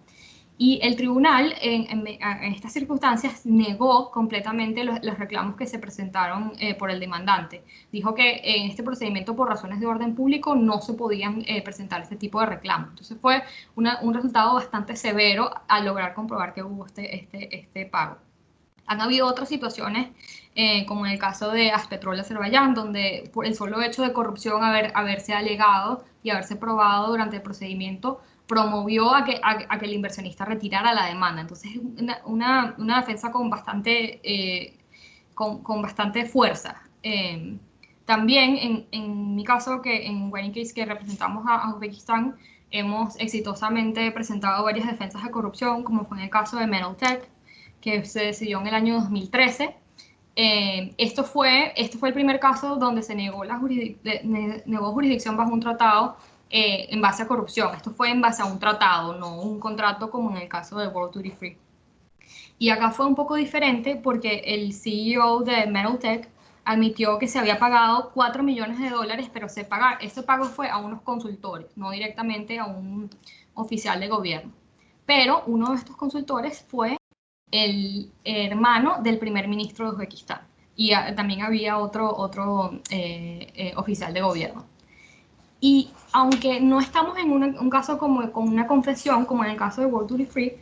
Y el tribunal, en estas circunstancias, negó completamente los reclamos que se presentaron por el demandante. Dijo que en este procedimiento, por razones de orden público, no se podían presentar este tipo de reclamos. Entonces fue un resultado bastante severo al lograr comprobar que hubo este pago. Han habido otras situaciones, como en el caso de Aspetrol de Azerbaiyán, donde por el solo hecho de corrupción haberse alegado y haberse probado durante el procedimiento, promovió a que el inversionista retirara la demanda. Entonces, una defensa con bastante fuerza. También, en mi caso, que en Winning Case, que representamos a Uzbekistán, hemos exitosamente presentado varias defensas de corrupción, como fue en el caso de Metaltech, que se decidió en el año 2013. Esto fue el primer caso donde se negó jurisdicción bajo un tratado en base a corrupción. Esto fue en base a un tratado, no un contrato como en el caso de World Duty Free. Y acá fue un poco diferente porque el CEO de Metaltech admitió que se había pagado $4 millones, pero ese pago fue a unos consultores, no directamente a un oficial de gobierno. Pero uno de estos consultores fue el hermano del primer ministro de Uzbekistán, y también había otro oficial de gobierno. Y aunque no estamos en un caso con una confesión, como en el caso de World Duty Free,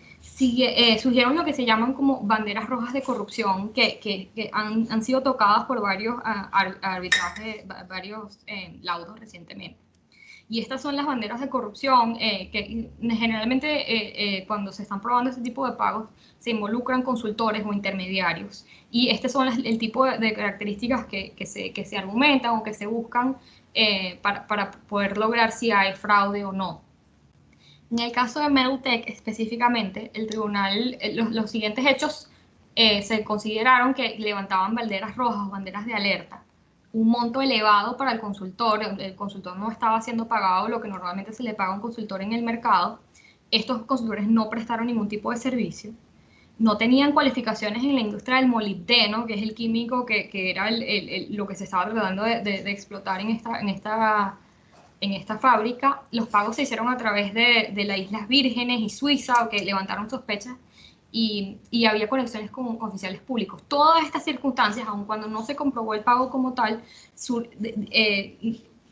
surgieron lo que se llaman como banderas rojas de corrupción que han sido tocadas por varios arbitrajes, varios laudos recientemente. Y estas son las banderas de corrupción que generalmente cuando se están probando este tipo de pagos se involucran consultores o intermediarios. Y estas son el tipo de características que se argumentan o que se buscan para poder lograr si hay fraude o no. En el caso de Metaltech específicamente, el tribunal, los siguientes hechos se consideraron que levantaban banderas rojas o banderas de alerta. Un monto elevado para el consultor no estaba siendo pagado lo que normalmente se le paga a un consultor en el mercado. Estos consultores no prestaron ningún tipo de servicio, no tenían cualificaciones en la industria del molibdeno, que es el químico que era lo que se estaba tratando de explotar en esta fábrica. Los pagos se hicieron a través de las Islas Vírgenes y Suiza, que levantaron sospechas, y había conexiones con oficiales públicos. Todas estas circunstancias, aun cuando no se comprobó el pago como tal,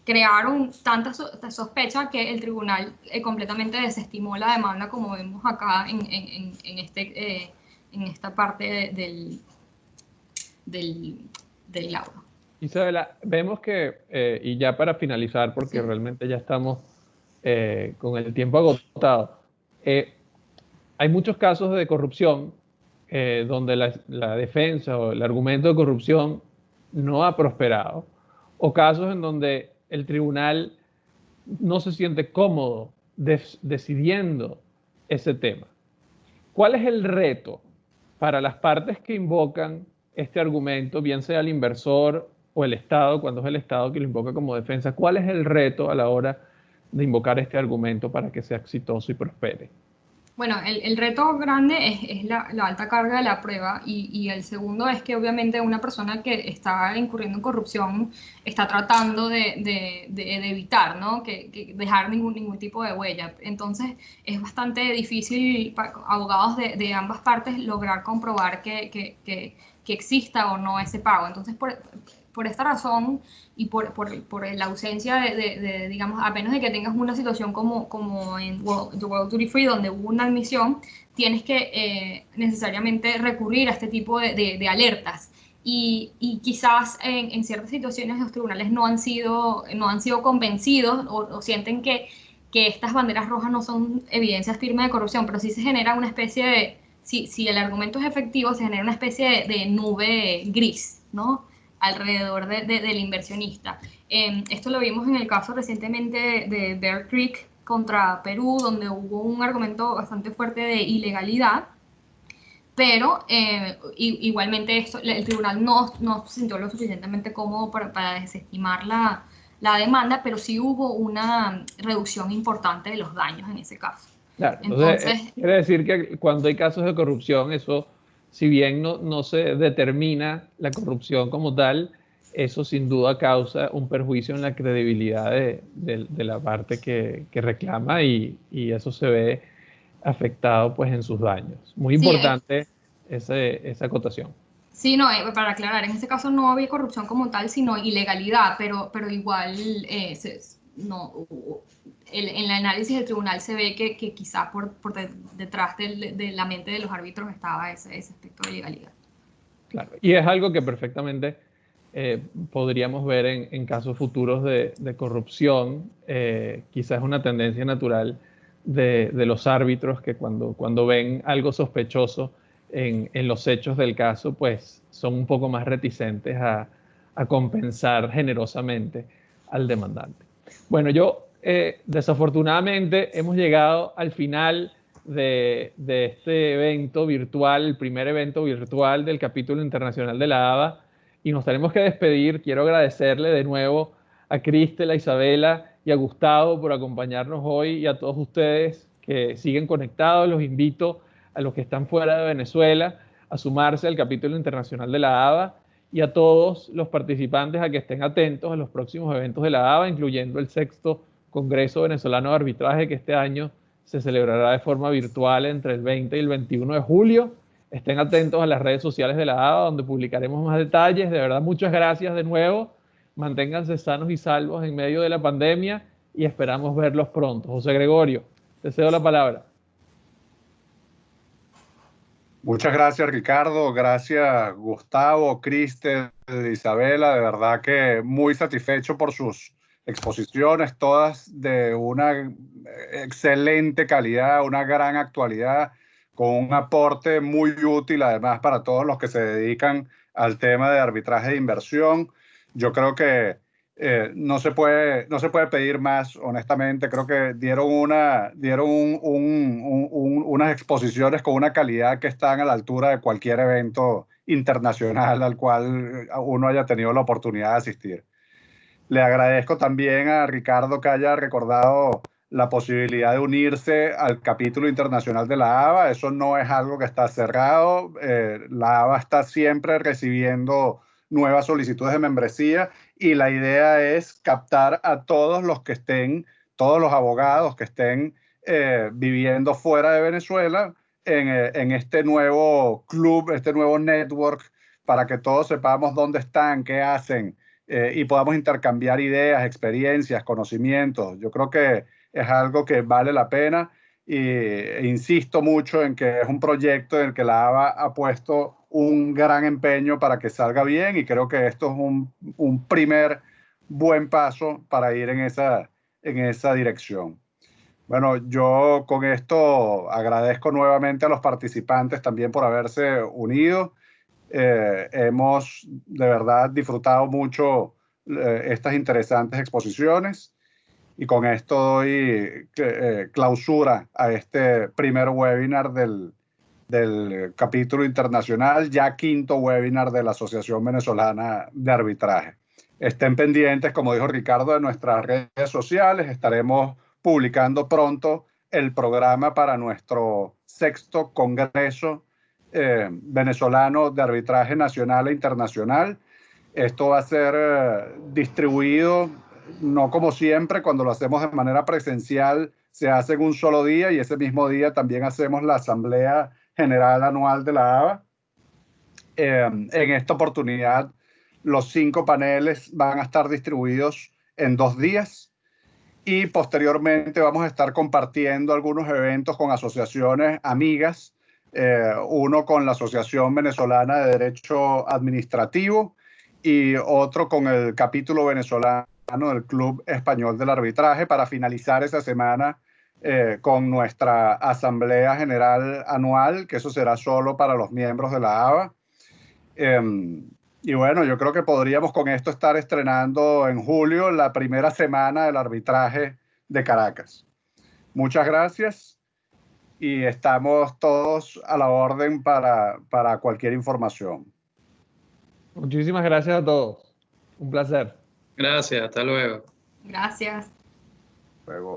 crearon tanta sospecha que el tribunal completamente desestimó la demanda, como vemos acá en esta parte del laudo. Isabela, vemos que, y ya para finalizar, porque realmente ya estamos con el tiempo agotado, hay muchos casos de corrupción donde la defensa o el argumento de corrupción no ha prosperado, o casos en donde el tribunal no se siente cómodo decidiendo ese tema. ¿Cuál es el reto para las partes que invocan este argumento, bien sea el inversor o el Estado, cuando es el Estado que lo invoca como defensa? ¿Cuál es el reto a la hora de invocar este argumento para que sea exitoso y prospere? Bueno, el reto grande es la alta carga de la prueba, y el segundo es que obviamente una persona que está incurriendo en corrupción está tratando de evitar, ¿no? que dejar ningún tipo de huella. Entonces es bastante difícil para abogados de ambas partes lograr comprobar que exista o no ese pago. Entonces por esta razón y por la ausencia digamos, a menos de que tengas una situación como en World Duty Free, donde hubo una admisión, tienes que necesariamente recurrir a este tipo de alertas. Y quizás en ciertas situaciones los tribunales no han sido convencidos o sienten que que estas banderas rojas no son evidencias firmes de corrupción, pero sí se genera una especie de, si el argumento es efectivo, se genera una especie de nube gris, ¿no? Alrededor del inversionista. Esto lo vimos en el caso recientemente de Bear Creek contra Perú, donde hubo un argumento bastante fuerte de ilegalidad, pero igualmente el tribunal no se sintió lo suficientemente cómodo para desestimar la demanda, pero sí hubo una reducción importante de los daños en ese caso. Claro, entonces quiere decir que cuando hay casos de corrupción, eso, si bien no se determina la corrupción como tal, eso sin duda causa un perjuicio en la credibilidad de la parte que reclama y eso se ve afectado pues en sus daños. Muy importante esa acotación. Sí, no, para aclarar, en este caso no había corrupción como tal, sino ilegalidad, pero igual en el análisis del tribunal se ve que quizá por detrás de la mente de los árbitros estaba ese aspecto de ilegalidad. Claro, y es algo que perfectamente podríamos ver en casos futuros de corrupción. Quizás es una tendencia natural de los árbitros que cuando ven algo sospechoso en los hechos del caso, pues son un poco más reticentes a compensar generosamente al demandante. Bueno, desafortunadamente hemos llegado al final de este evento virtual, el primer evento virtual del capítulo internacional de la ABA, y nos tenemos que despedir. Quiero agradecerle de nuevo a Cristel, a Isabela y a Gustavo por acompañarnos hoy, y a todos ustedes que siguen conectados. Los invito a los que están fuera de Venezuela a sumarse al capítulo internacional de la ABA, y a todos los participantes a que estén atentos a los próximos eventos de la ABA, incluyendo el 6º Congreso Venezolano de Arbitraje, que este año se celebrará de forma virtual entre el 20 y el 21 de julio. Estén atentos a las redes sociales de la ABA, donde publicaremos más detalles. De verdad, muchas gracias de nuevo. Manténganse sanos y salvos en medio de la pandemia y esperamos verlos pronto. José Gregorio, te cedo la palabra. Muchas gracias, Ricardo. Gracias, Gustavo, Cristel, Isabela. De verdad que muy satisfecho por sus exposiciones, todas de una excelente calidad, una gran actualidad, con un aporte muy útil además para todos los que se dedican al tema de arbitraje de inversión. Yo creo que no se puede pedir más, honestamente. Creo que dieron unas exposiciones con una calidad que están a la altura de cualquier evento internacional al cual uno haya tenido la oportunidad de asistir. Le agradezco también a Ricardo que haya recordado la posibilidad de unirse al capítulo internacional de la ABA. Eso no es algo que está cerrado. La ABA está siempre recibiendo nuevas solicitudes de membresía, y la idea es captar a todos los abogados que estén viviendo fuera de Venezuela en este nuevo club, este nuevo network, para que todos sepamos dónde están, qué hacen, y podamos intercambiar ideas, experiencias, conocimientos. Yo creo que es algo que vale la pena, e insisto mucho en que es un proyecto en el que la ABA ha puesto un gran empeño para que salga bien, y creo que esto es un primer buen paso para ir en esa dirección. Bueno, yo con esto agradezco nuevamente a los participantes también por haberse unido. Hemos de verdad disfrutado mucho estas interesantes exposiciones, y con esto doy clausura a este primer webinar del capítulo internacional, ya 5º webinar de la Asociación Venezolana de Arbitraje. Estén pendientes, como dijo Ricardo, de nuestras redes sociales. Estaremos publicando pronto el programa para nuestro 6º Congreso Venezolano de Arbitraje Nacional e Internacional. Esto va a ser distribuido, no como siempre, cuando lo hacemos de manera presencial, se hace en un solo día, y ese mismo día también hacemos la Asamblea General Anual de la ABA. En esta oportunidad, los 5 paneles van a estar distribuidos en 2 días, y posteriormente vamos a estar compartiendo algunos eventos con asociaciones amigas, uno con la Asociación Venezolana de Derecho Administrativo y otro con el capítulo venezolano del Club Español del Arbitraje para finalizar esa semana con nuestra Asamblea General Anual, que eso será solo para los miembros de la ABA. Y bueno, yo creo que podríamos con esto estar estrenando en julio la primera semana del arbitraje de Caracas. Muchas gracias y estamos todos a la orden para cualquier información. Muchísimas gracias a todos. Un placer. Gracias, hasta luego. Gracias. Luego.